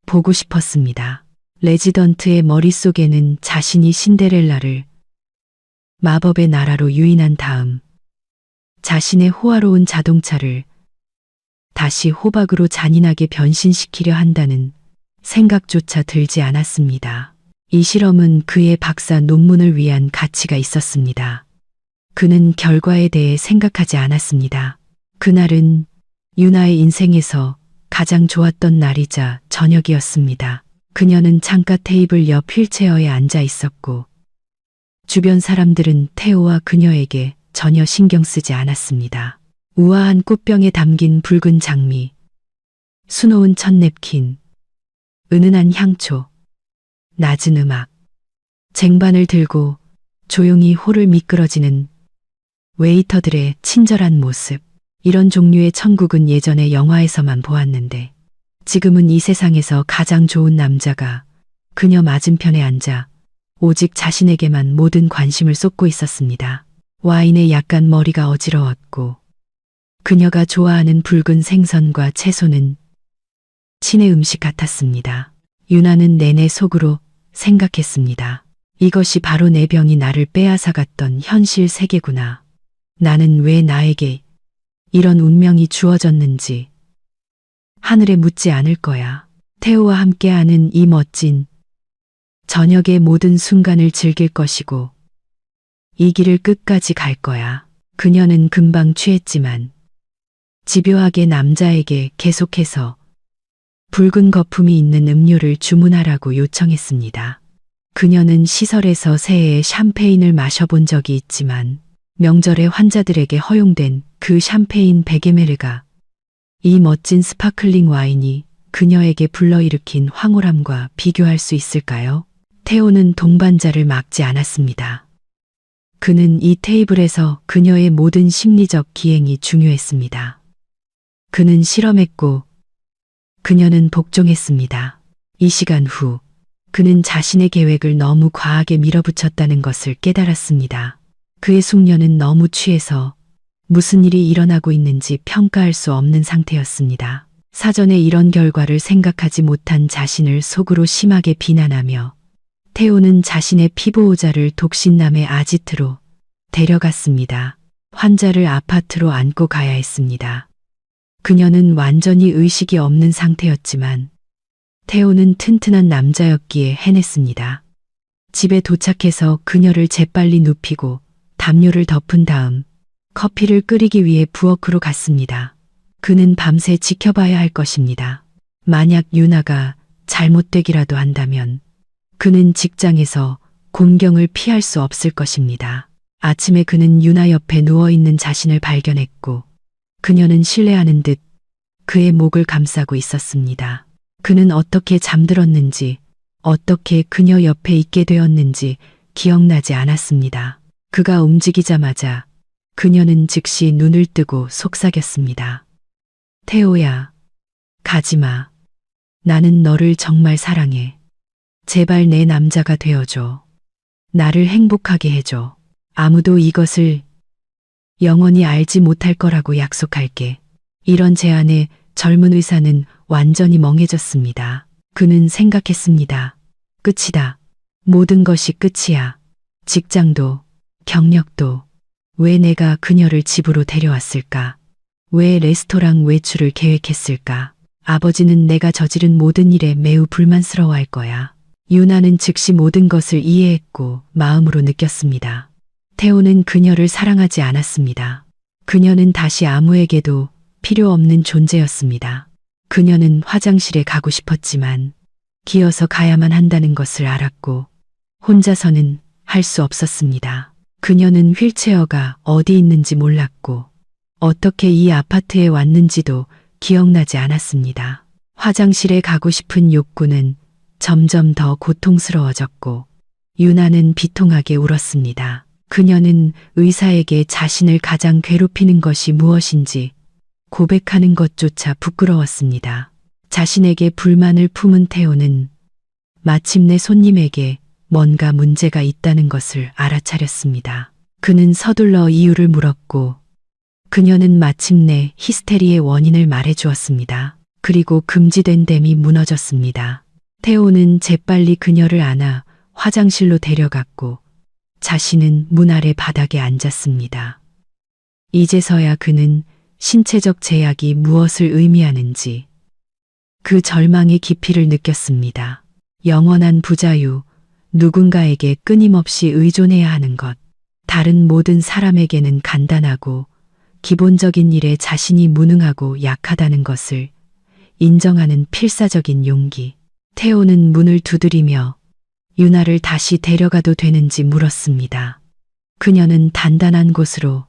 보고 싶었습니다. 레지던트의 머릿속에는 자신이 신데렐라를 마법의 나라로 유인한 다음 자신의 호화로운 자동차를 다시 호박으로 잔인하게 변신시키려 한다는 생각조차 들지 않았습니다. 이 실험은 그의 박사 논문을 위한 가치가 있었습니다. 그는 결과에 대해 생각하지 않았습니다. 그날은 유나의 인생에서 가장 좋았던 날이자 저녁이었습니다. 그녀는 창가 테이블 옆 휠체어에 앉아 있었고 주변 사람들은 태호와 그녀에게 전혀 신경 쓰지 않았습니다. 우아한 꽃병에 담긴 붉은 장미, 수놓은 천 냅킨, 은은한 향초, 낮은 음악, 쟁반을 들고 조용히 홀을 미끄러지는 웨이터들의 친절한 모습. 이런 종류의 천국은 예전에 영화에서만 보았는데 지금은 이 세상에서 가장 좋은 남자가 그녀 맞은편에 앉아 오직 자신에게만 모든 관심을 쏟고 있었습니다. 와인에 약간 머리가 어지러웠고 그녀가 좋아하는 붉은 생선과 채소는 친의 음식 같았습니다. 유나는 내내 속으로 생각했습니다. 이것이 바로 내 병이 나를 빼앗아갔던 현실 세계구나. 나는 왜 나에게 이런 운명이 주어졌는지 하늘에 묻지 않을 거야. 태호와 함께하는 이 멋진 저녁의 모든 순간을 즐길 것이고 이 길을 끝까지 갈 거야. 그녀는 금방 취했지만 집요하게 남자에게 계속해서 붉은 거품이 있는 음료를 주문하라고 요청했습니다. 그녀는 시설에서 새해에 샴페인을 마셔본 적이 있지만 명절에 환자들에게 허용된 그 샴페인 베게메르가 이 멋진 스파클링 와인이 그녀에게 불러일으킨 황홀함과 비교할 수 있을까요? 태호는 동반자를 막지 않았습니다. 그는 이 테이블에서 그녀의 모든 심리적 기행이 중요했습니다. 그는 실험했고 그녀는 복종했습니다. 이 시간 후 그는 자신의 계획을 너무 과하게 밀어붙였다는 것을 깨달았습니다. 그의 숙녀는 너무 취해서 무슨 일이 일어나고 있는지 평가할 수 없는 상태였습니다. 사전에 이런 결과를 생각하지 못한 자신을 속으로 심하게 비난하며 태호는 자신의 피보호자를 독신남의 아지트로 데려갔습니다. 환자를 아파트로 안고 가야 했습니다. 그녀는 완전히 의식이 없는 상태였지만 태호는 튼튼한 남자였기에 해냈습니다. 집에 도착해서 그녀를 재빨리 눕히고 담요를 덮은 다음 커피를 끓이기 위해 부엌으로 갔습니다. 그는 밤새 지켜봐야 할 것입니다. 만약 유나가 잘못되기라도 한다면 그는 직장에서 곤경을 피할 수 없을 것입니다. 아침에 그는 유나 옆에 누워있는 자신을 발견했고 그녀는 신뢰하는 듯 그의 목을 감싸고 있었습니다. 그는 어떻게 잠들었는지 어떻게 그녀 옆에 있게 되었는지 기억나지 않았습니다. 그가 움직이자마자 그녀는 즉시 눈을 뜨고 속삭였습니다. 태호야, 가지마. 나는 너를 정말 사랑해. 제발 내 남자가 되어줘. 나를 행복하게 해줘. 아무도 이것을 영원히 알지 못할 거라고 약속할게. 이런 제안에 젊은 의사는 완전히 멍해졌습니다. 그는 생각했습니다. 끝이다. 모든 것이 끝이야. 직장도, 경력도. 왜 내가 그녀를 집으로 데려왔을까? 왜 레스토랑 외출을 계획했을까? 아버지는 내가 저지른 모든 일에 매우 불만스러워할 거야. 유나는 즉시 모든 것을 이해했고 마음으로 느꼈습니다. 태호는 그녀를 사랑하지 않았습니다. 그녀는 다시 아무에게도 필요 없는 존재였습니다. 그녀는 화장실에 가고 싶었지만 기어서 가야만 한다는 것을 알았고 혼자서는 할 수 없었습니다. 그녀는 휠체어가 어디 있는지 몰랐고 어떻게 이 아파트에 왔는지도 기억나지 않았습니다. 화장실에 가고 싶은 욕구는 점점 더 고통스러워졌고 유나는 비통하게 울었습니다. 그녀는 의사에게 자신을 가장 괴롭히는 것이 무엇인지 고백하는 것조차 부끄러웠습니다. 자신에게 불만을 품은 태호는 마침내 손님에게 뭔가 문제가 있다는 것을 알아차렸습니다. 그는 서둘러 이유를 물었고 그녀는 마침내 히스테리의 원인을 말해주었습니다. 그리고 금지된 댐이 무너졌습니다. 태호는 재빨리 그녀를 안아 화장실로 데려갔고 자신은 문 아래 바닥에 앉았습니다. 이제서야 그는 신체적 제약이 무엇을 의미하는지 그 절망의 깊이를 느꼈습니다. 영원한 부자유, 누군가에게 끊임없이 의존해야 하는 것, 다른 모든 사람에게는 간단하고 기본적인 일에 자신이 무능하고 약하다는 것을 인정하는 필사적인 용기. 태호는 문을 두드리며 유나를 다시 데려가도 되는지 물었습니다. 그녀는 단단한 곳으로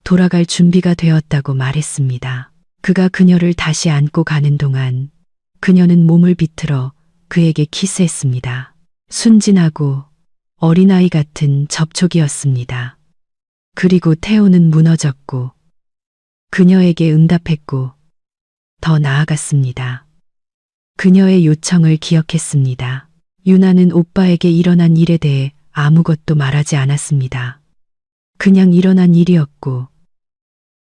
돌아갈 준비가 되었다고 말했습니다. 그가 그녀를 다시 안고 가는 동안 그녀는 몸을 비틀어 그에게 키스했습니다. 순진하고 어린아이 같은 접촉이었습니다. 그리고 태호는 무너졌고 그녀에게 응답했고 더 나아갔습니다. 그녀의 요청을 기억했습니다. 유나는 오빠에게 일어난 일에 대해 아무것도 말하지 않았습니다. 그냥 일어난 일이었고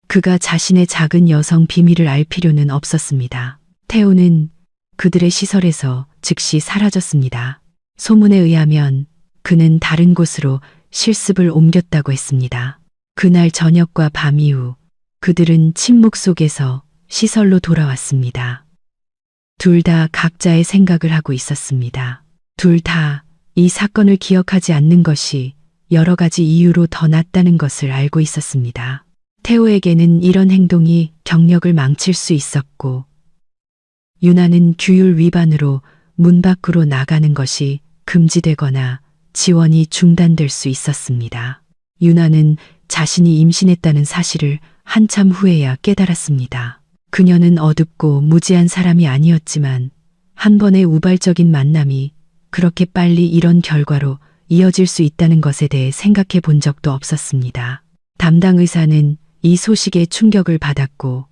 그가 자신의 작은 여성 비밀을 알 필요는 없었습니다. 태호는 그들의 시설에서 즉시 사라졌습니다. 소문에 의하면 그는 다른 곳으로 실습을 옮겼다고 했습니다. 그날 저녁과 밤 이후 그들은 침묵 속에서 시설로 돌아왔습니다. 둘 다 각자의 생각을 하고 있었습니다. 둘 다 이 사건을 기억하지 않는 것이 여러 가지 이유로 더 낫다는 것을 알고 있었습니다. 태호에게는 이런 행동이 경력을 망칠 수 있었고 유나는 규율 위반으로 문 밖으로 나가는 것이 금지되거나 지원이 중단될 수 있었습니다. 유나는 자신이 임신했다는 사실을 한참 후에야 깨달았습니다. 그녀는 어둡고 무지한 사람이 아니었지만 한 번의 우발적인 만남이 그렇게 빨리 이런 결과로 이어질 수 있다는 것에 대해 생각해 본 적도 없었습니다. 담당 의사는 이 소식에 충격을 받았고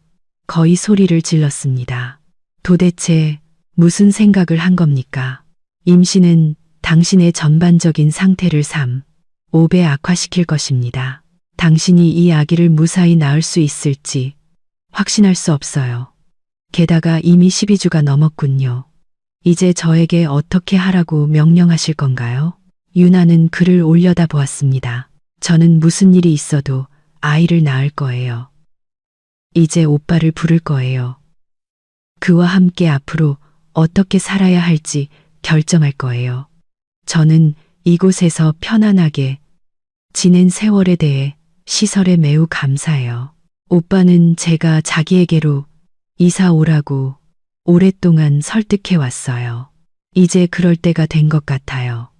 거의 소리를 질렀습니다. 도대체 무슨 생각을 한 겁니까? 임신은 당신의 전반적인 상태를 5배 악화시킬 것입니다. 당신이 이 아기를 무사히 낳을 수 있을지 확신할 수 없어요. 게다가 이미 12주가 넘었군요. 이제 저에게 어떻게 하라고 명령하실 건가요? 유나는 그를 올려다 보았습니다. 저는 무슨 일이 있어도 아이를 낳을 거예요. 이제 오빠를 부를 거예요. 그와 함께 앞으로 어떻게 살아야 할지 결정할 거예요. 저는 이곳에서 편안하게 지낸 세월에 대해 시설에 매우 감사해요. 오빠는 제가 자기에게로 이사 오라고 오랫동안 설득해 왔어요. 이제 그럴 때가 된 것 같아요.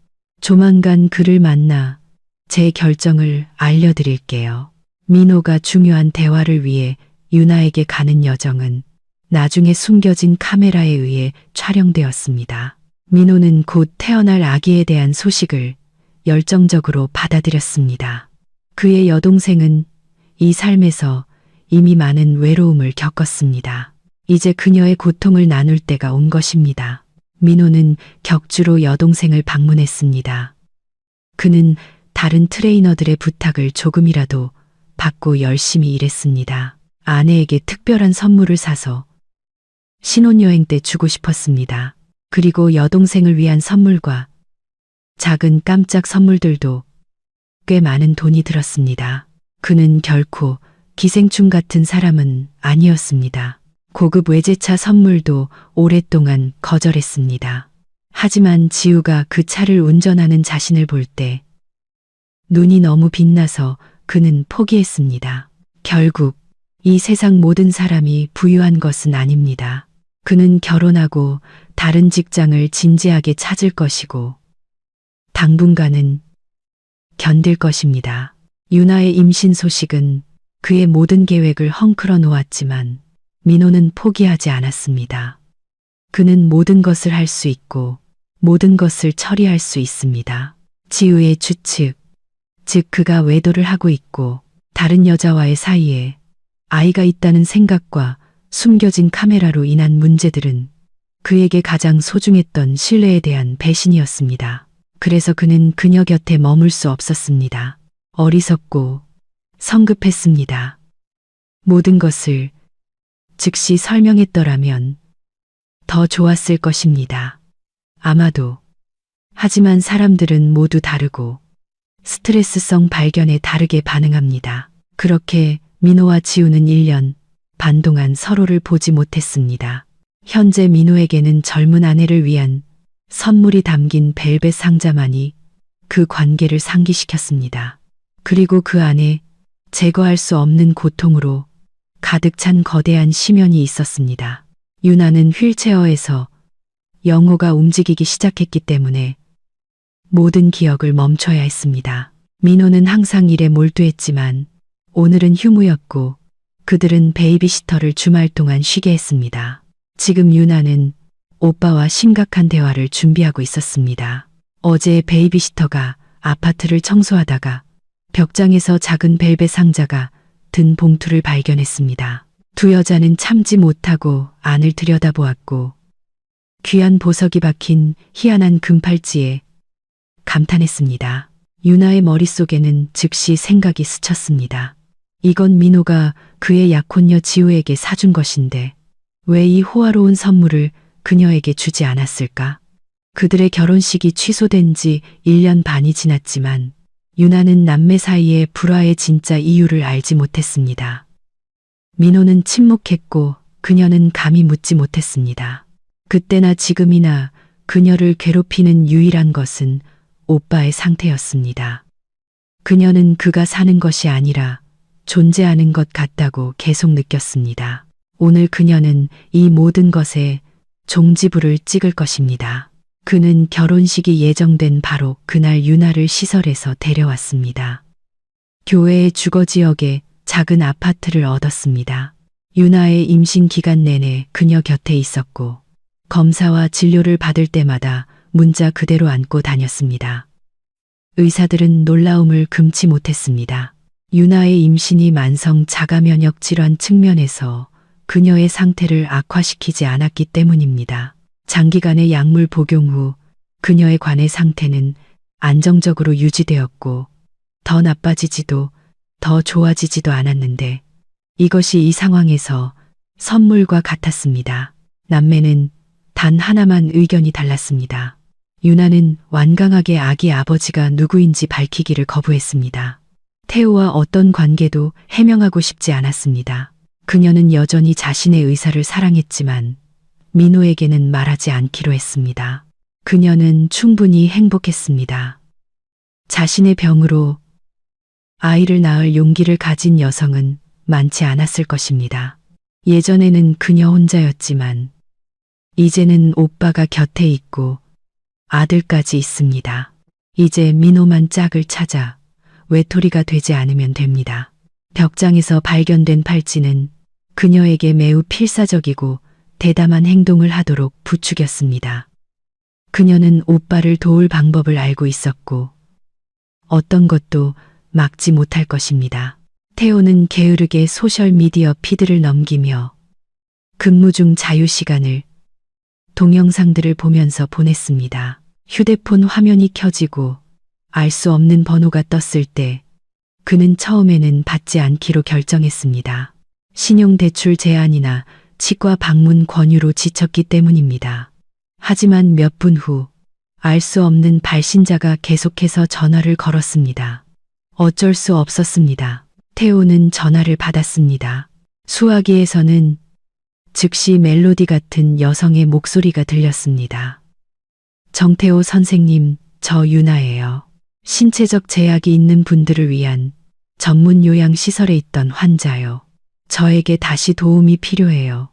조만간 그를 만나 제 결정을 알려드릴게요. 민호가 중요한 대화를 위해 유나에게 가는 여정은 나중에 숨겨진 카메라에 의해 촬영되었습니다. 민호는 곧 태어날 아기에 대한 소식을 열정적으로 받아들였습니다. 그의 여동생은 이 삶에서 이미 많은 외로움을 겪었습니다. 이제 그녀의 고통을 나눌 때가 온 것입니다. 민호는 격주로 여동생을 방문했습니다. 그는 다른 트레이너들의 부탁을 조금이라도 받고 열심히 일했습니다. 아내에게 특별한 선물을 사서 신혼여행 때 주고 싶었습니다. 그리고 여동생을 위한 선물과 작은 깜짝 선물들도 꽤 많은 돈이 들었습니다. 그는 결코 기생충 같은 사람은 아니었습니다. 고급 외제차 선물도 오랫동안 거절했습니다. 하지만 지우가 그 차를 운전하는 자신을 볼 때 눈이 너무 빛나서 그는 포기했습니다. 결국 이 세상 모든 사람이 부유한 것은 아닙니다. 그는 결혼하고 다른 직장을 진지하게 찾을 것이고 당분간은 견딜 것입니다. 유나의 임신 소식은 그의 모든 계획을 헝클어 놓았지만 민호는 포기하지 않았습니다. 그는 모든 것을 할 수 있고 모든 것을 처리할 수 있습니다. 지우의 추측, 즉 그가 외도를 하고 있고 다른 여자와의 사이에 아이가 있다는 생각과 숨겨진 카메라로 인한 문제들은 그에게 가장 소중했던 신뢰에 대한 배신이었습니다. 그래서 그는 그녀 곁에 머물 수 없었습니다. 어리석고 성급했습니다. 모든 것을 즉시 설명했더라면 더 좋았을 것입니다. 아마도. 하지만 사람들은 모두 다르고 스트레스성 발견에 다르게 반응합니다. 그렇게 민호와 지우는 1년 반 동안 서로를 보지 못했습니다. 현재 민호에게는 젊은 아내를 위한 선물이 담긴 벨벳 상자만이 그 관계를 상기시켰습니다. 그리고 그 안에 제거할 수 없는 고통으로 가득 찬 거대한 심연이 있었습니다. 유나는 휠체어에서 영호가 움직이기 시작했기 때문에 모든 기억을 멈춰야 했습니다. 민호는 항상 일에 몰두했지만 오늘은 휴무였고 그들은 베이비시터를 주말 동안 쉬게 했습니다. 지금 유나는 오빠와 심각한 대화를 준비하고 있었습니다. 어제 베이비시터가 아파트를 청소하다가 벽장에서 작은 벨벳 상자가 든 봉투를 발견했습니다. 두 여자는 참지 못하고 안을 들여다보았고 귀한 보석이 박힌 희한한 금팔찌에 감탄했습니다. 유나의 머릿속에는 즉시 생각이 스쳤습니다. 이건 민호가 그의 약혼녀 지우에게 사준 것인데 왜 이 호화로운 선물을 그녀에게 주지 않았을까? 그들의 결혼식이 취소된 지 1년 반이 지났지만 유나는 남매 사이의 불화의 진짜 이유를 알지 못했습니다. 민호는 침묵했고 그녀는 감히 묻지 못했습니다. 그때나 지금이나 그녀를 괴롭히는 유일한 것은 오빠의 상태였습니다. 그녀는 그가 사는 것이 아니라 존재하는 것 같다고 계속 느꼈습니다. 오늘 그녀는 이 모든 것에 종지부를 찍을 것입니다. 그는 결혼식이 예정된 바로 그날 유나를 시설에서 데려왔습니다. 교회의 주거지역에 작은 아파트를 얻었습니다. 유나의 임신 기간 내내 그녀 곁에 있었고 검사와 진료를 받을 때마다 문자 그대로 안고 다녔습니다. 의사들은 놀라움을 금치 못했습니다. 유나의 임신이 만성 자가면역 질환 측면에서 그녀의 상태를 악화시키지 않았기 때문입니다. 장기간의 약물 복용 후 그녀의 관의 상태는 안정적으로 유지되었고 더 나빠지지도 더 좋아지지도 않았는데 이것이 이 상황에서 선물과 같았습니다. 남매는 단 하나만 의견이 달랐습니다. 유나는 완강하게 아기 아버지가 누구인지 밝히기를 거부했습니다. 태우와 어떤 관계도 해명하고 싶지 않았습니다. 그녀는 여전히 자신의 의사를 사랑했지만 민호에게는 말하지 않기로 했습니다. 그녀는 충분히 행복했습니다. 자신의 병으로 아이를 낳을 용기를 가진 여성은 많지 않았을 것입니다. 예전에는 그녀 혼자였지만 이제는 오빠가 곁에 있고 아들까지 있습니다. 이제 민호만 짝을 찾아 외톨이가 되지 않으면 됩니다. 벽장에서 발견된 팔찌는 그녀에게 매우 필사적이고 대담한 행동을 하도록 부추겼습니다. 그녀는 오빠를 도울 방법을 알고 있었고 어떤 것도 막지 못할 것입니다. 태호는 게으르게 소셜미디어 피드를 넘기며 근무 중 자유 시간을 동영상들을 보면서 보냈습니다. 휴대폰 화면이 켜지고 알 수 없는 번호가 떴을 때 그는 처음에는 받지 않기로 결정했습니다. 신용대출 제한이나 치과 방문 권유로 지쳤기 때문입니다. 하지만 몇 분 후 알 수 없는 발신자가 계속해서 전화를 걸었습니다. 어쩔 수 없었습니다. 태호는 전화를 받았습니다. 수화기에서는 즉시 멜로디 같은 여성의 목소리가 들렸습니다. 정태호 선생님, 저 유나예요. 신체적 제약이 있는 분들을 위한 전문 요양시설에 있던 환자요. 저에게 다시 도움이 필요해요.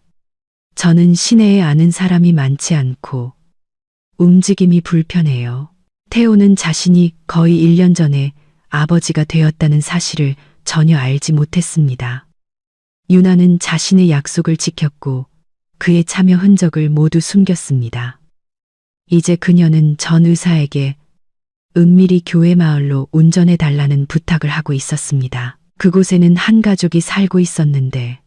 저는 시내에 아는 사람이 많지 않고 움직임이 불편해요. 태호는 자신이 거의 1년 전에 아버지가 되었다는 사실을 전혀 알지 못했습니다. 유나는 자신의 약속을 지켰고 그의 참여 흔적을 모두 숨겼습니다. 이제 그녀는 전 의사에게 은밀히 교회 마을로 운전해 달라는 부탁을 하고 있었습니다. 그곳에는 한 가족이 살고 있었는데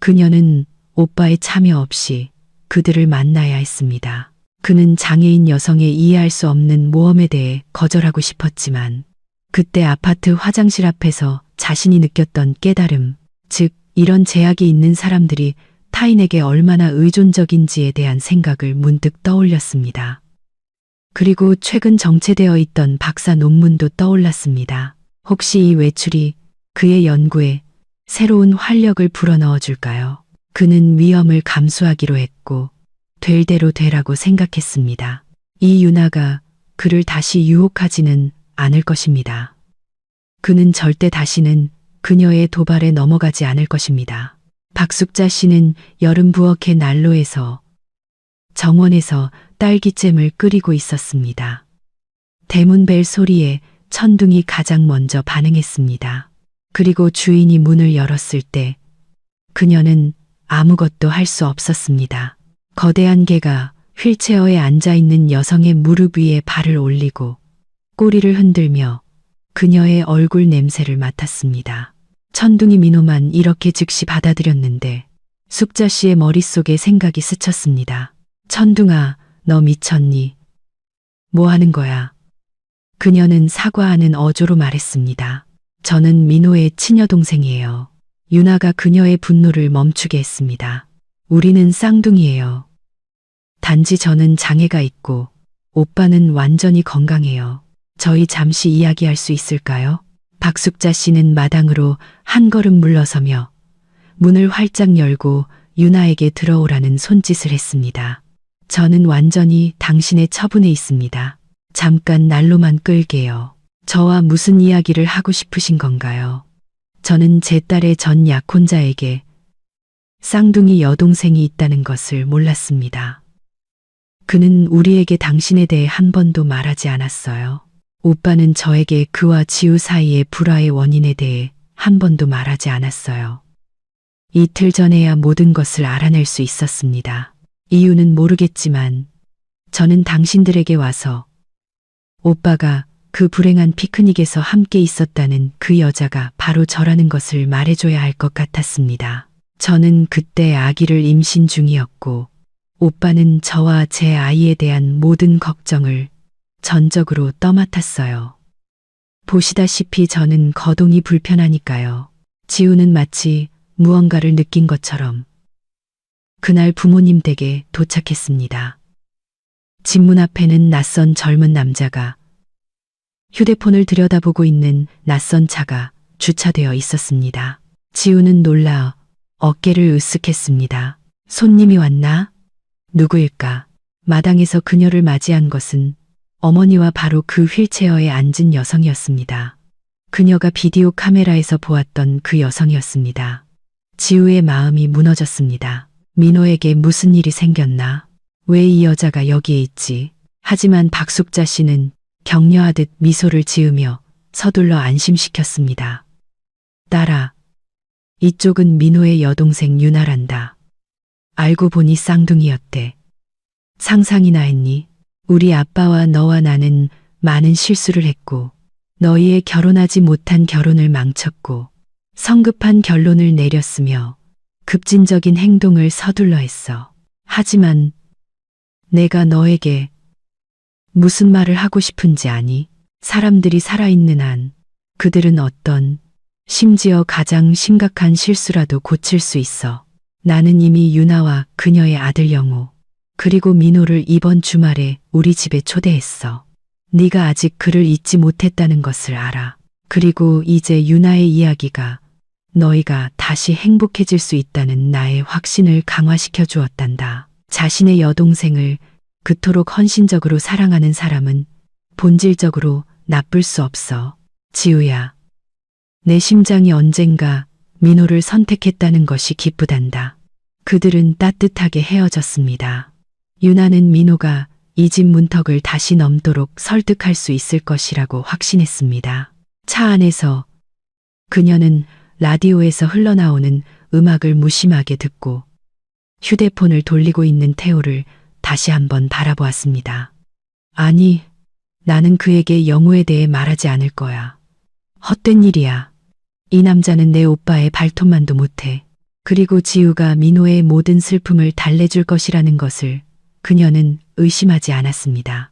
그녀는 오빠의 참여 없이 그들을 만나야 했습니다. 그는 장애인 여성의 이해할 수 없는 모험에 대해 거절하고 싶었지만 그때 아파트 화장실 앞에서 자신이 느꼈던 깨달음, 즉 이런 제약이 있는 사람들이 타인에게 얼마나 의존적인지에 대한 생각을 문득 떠올렸습니다. 그리고 최근 정체되어 있던 박사 논문도 떠올랐습니다. 혹시 이 외출이 그의 연구에 새로운 활력을 불어넣어 줄까요? 그는 위험을 감수하기로 했고 될 대로 되라고 생각했습니다. 이 유나가 그를 다시 유혹하지는 않을 것입니다. 그는 절대 다시는 그녀의 도발에 넘어가지 않을 것입니다. 박숙자 씨는 여름 부엌의 난로에서 정원에서 딸기잼을 끓이고 있었습니다. 대문벨 소리에 천둥이 가장 먼저 반응했습니다. 그리고 주인이 문을 열었을 때 그녀는 아무것도 할 수 없었습니다. 거대한 개가 휠체어에 앉아있는 여성의 무릎 위에 발을 올리고 꼬리를 흔들며 그녀의 얼굴 냄새를 맡았습니다. 천둥이 민호만 이렇게 즉시 받아들였는데 숙자 씨의 머릿속에 생각이 스쳤습니다. 천둥아, 너 미쳤니? 뭐 하는 거야? 그녀는 사과하는 어조로 말했습니다. 저는 민호의 친여동생이에요. 유나가 그녀의 분노를 멈추게 했습니다. 우리는 쌍둥이에요. 단지 저는 장애가 있고 오빠는 완전히 건강해요. 저희 잠시 이야기할 수 있을까요? 박숙자 씨는 마당으로 한 걸음 물러서며 문을 활짝 열고 유나에게 들어오라는 손짓을 했습니다. 저는 완전히 당신의 처분에 있습니다. 잠깐 난로만 끌게요. 저와 무슨 이야기를 하고 싶으신 건가요? 저는 제 딸의 전 약혼자에게 쌍둥이 여동생이 있다는 것을 몰랐습니다. 그는 우리에게 당신에 대해 한 번도 말하지 않았어요. 오빠는 저에게 그와 지우 사이의 불화의 원인에 대해 한 번도 말하지 않았어요. 이틀 전에야 모든 것을 알아낼 수 있었습니다. 이유는 모르겠지만 저는 당신들에게 와서 오빠가 그 불행한 피크닉에서 함께 있었다는 그 여자가 바로 저라는 것을 말해줘야 할 것 같았습니다. 저는 그때 아기를 임신 중이었고 오빠는 저와 제 아이에 대한 모든 걱정을 전적으로 떠맡았어요. 보시다시피 저는 거동이 불편하니까요. 지우는 마치 무언가를 느낀 것처럼 그날 부모님 댁에 도착했습니다. 집 문 앞에는 낯선 젊은 남자가 휴대폰을 들여다보고 있는 낯선 차가 주차되어 있었습니다. 지우는 놀라 어깨를 으쓱했습니다. 손님이 왔나? 누구일까? 마당에서 그녀를 맞이한 것은 어머니와 바로 그 휠체어에 앉은 여성이었습니다. 그녀가 비디오 카메라에서 보았던 그 여성이었습니다. 지우의 마음이 무너졌습니다. 민호에게 무슨 일이 생겼나? 왜 이 여자가 여기에 있지? 하지만 박숙자 씨는 격려하듯 미소를 지으며 서둘러 안심시켰습니다. 딸아, 이쪽은 민호의 여동생 유나란다. 알고 보니 쌍둥이였대. 상상이나 했니? 우리 아빠와 너와 나는 많은 실수를 했고 너희의 결혼하지 못한 결혼을 망쳤고 성급한 결론을 내렸으며 급진적인 행동을 서둘러 했어. 하지만 내가 너에게 무슨 말을 하고 싶은지 아니? 사람들이 살아있는 한 그들은 어떤 심지어 가장 심각한 실수라도 고칠 수 있어. 나는 이미 유나와 그녀의 아들 영호 그리고 민호를 이번 주말에 우리 집에 초대했어. 네가 아직 그를 잊지 못했다는 것을 알아. 그리고 이제 유나의 이야기가 너희가 다시 행복해질 수 있다는 나의 확신을 강화시켜 주었단다. 자신의 여동생을 그토록 헌신적으로 사랑하는 사람은 본질적으로 나쁠 수 없어. 지우야, 내 심장이 언젠가 민호를 선택했다는 것이 기쁘단다. 그들은 따뜻하게 헤어졌습니다. 유나는 민호가 이 집 문턱을 다시 넘도록 설득할 수 있을 것이라고 확신했습니다. 차 안에서 그녀는 라디오에서 흘러나오는 음악을 무심하게 듣고 휴대폰을 돌리고 있는 태호를 다시 한번 바라보았습니다. 아니, 나는 그에게 영우에 대해 말하지 않을 거야. 헛된 일이야. 이 남자는 내 오빠의 발톱만도 못해. 그리고 지우가 민호의 모든 슬픔을 달래줄 것이라는 것을 그녀는 의심하지 않았습니다.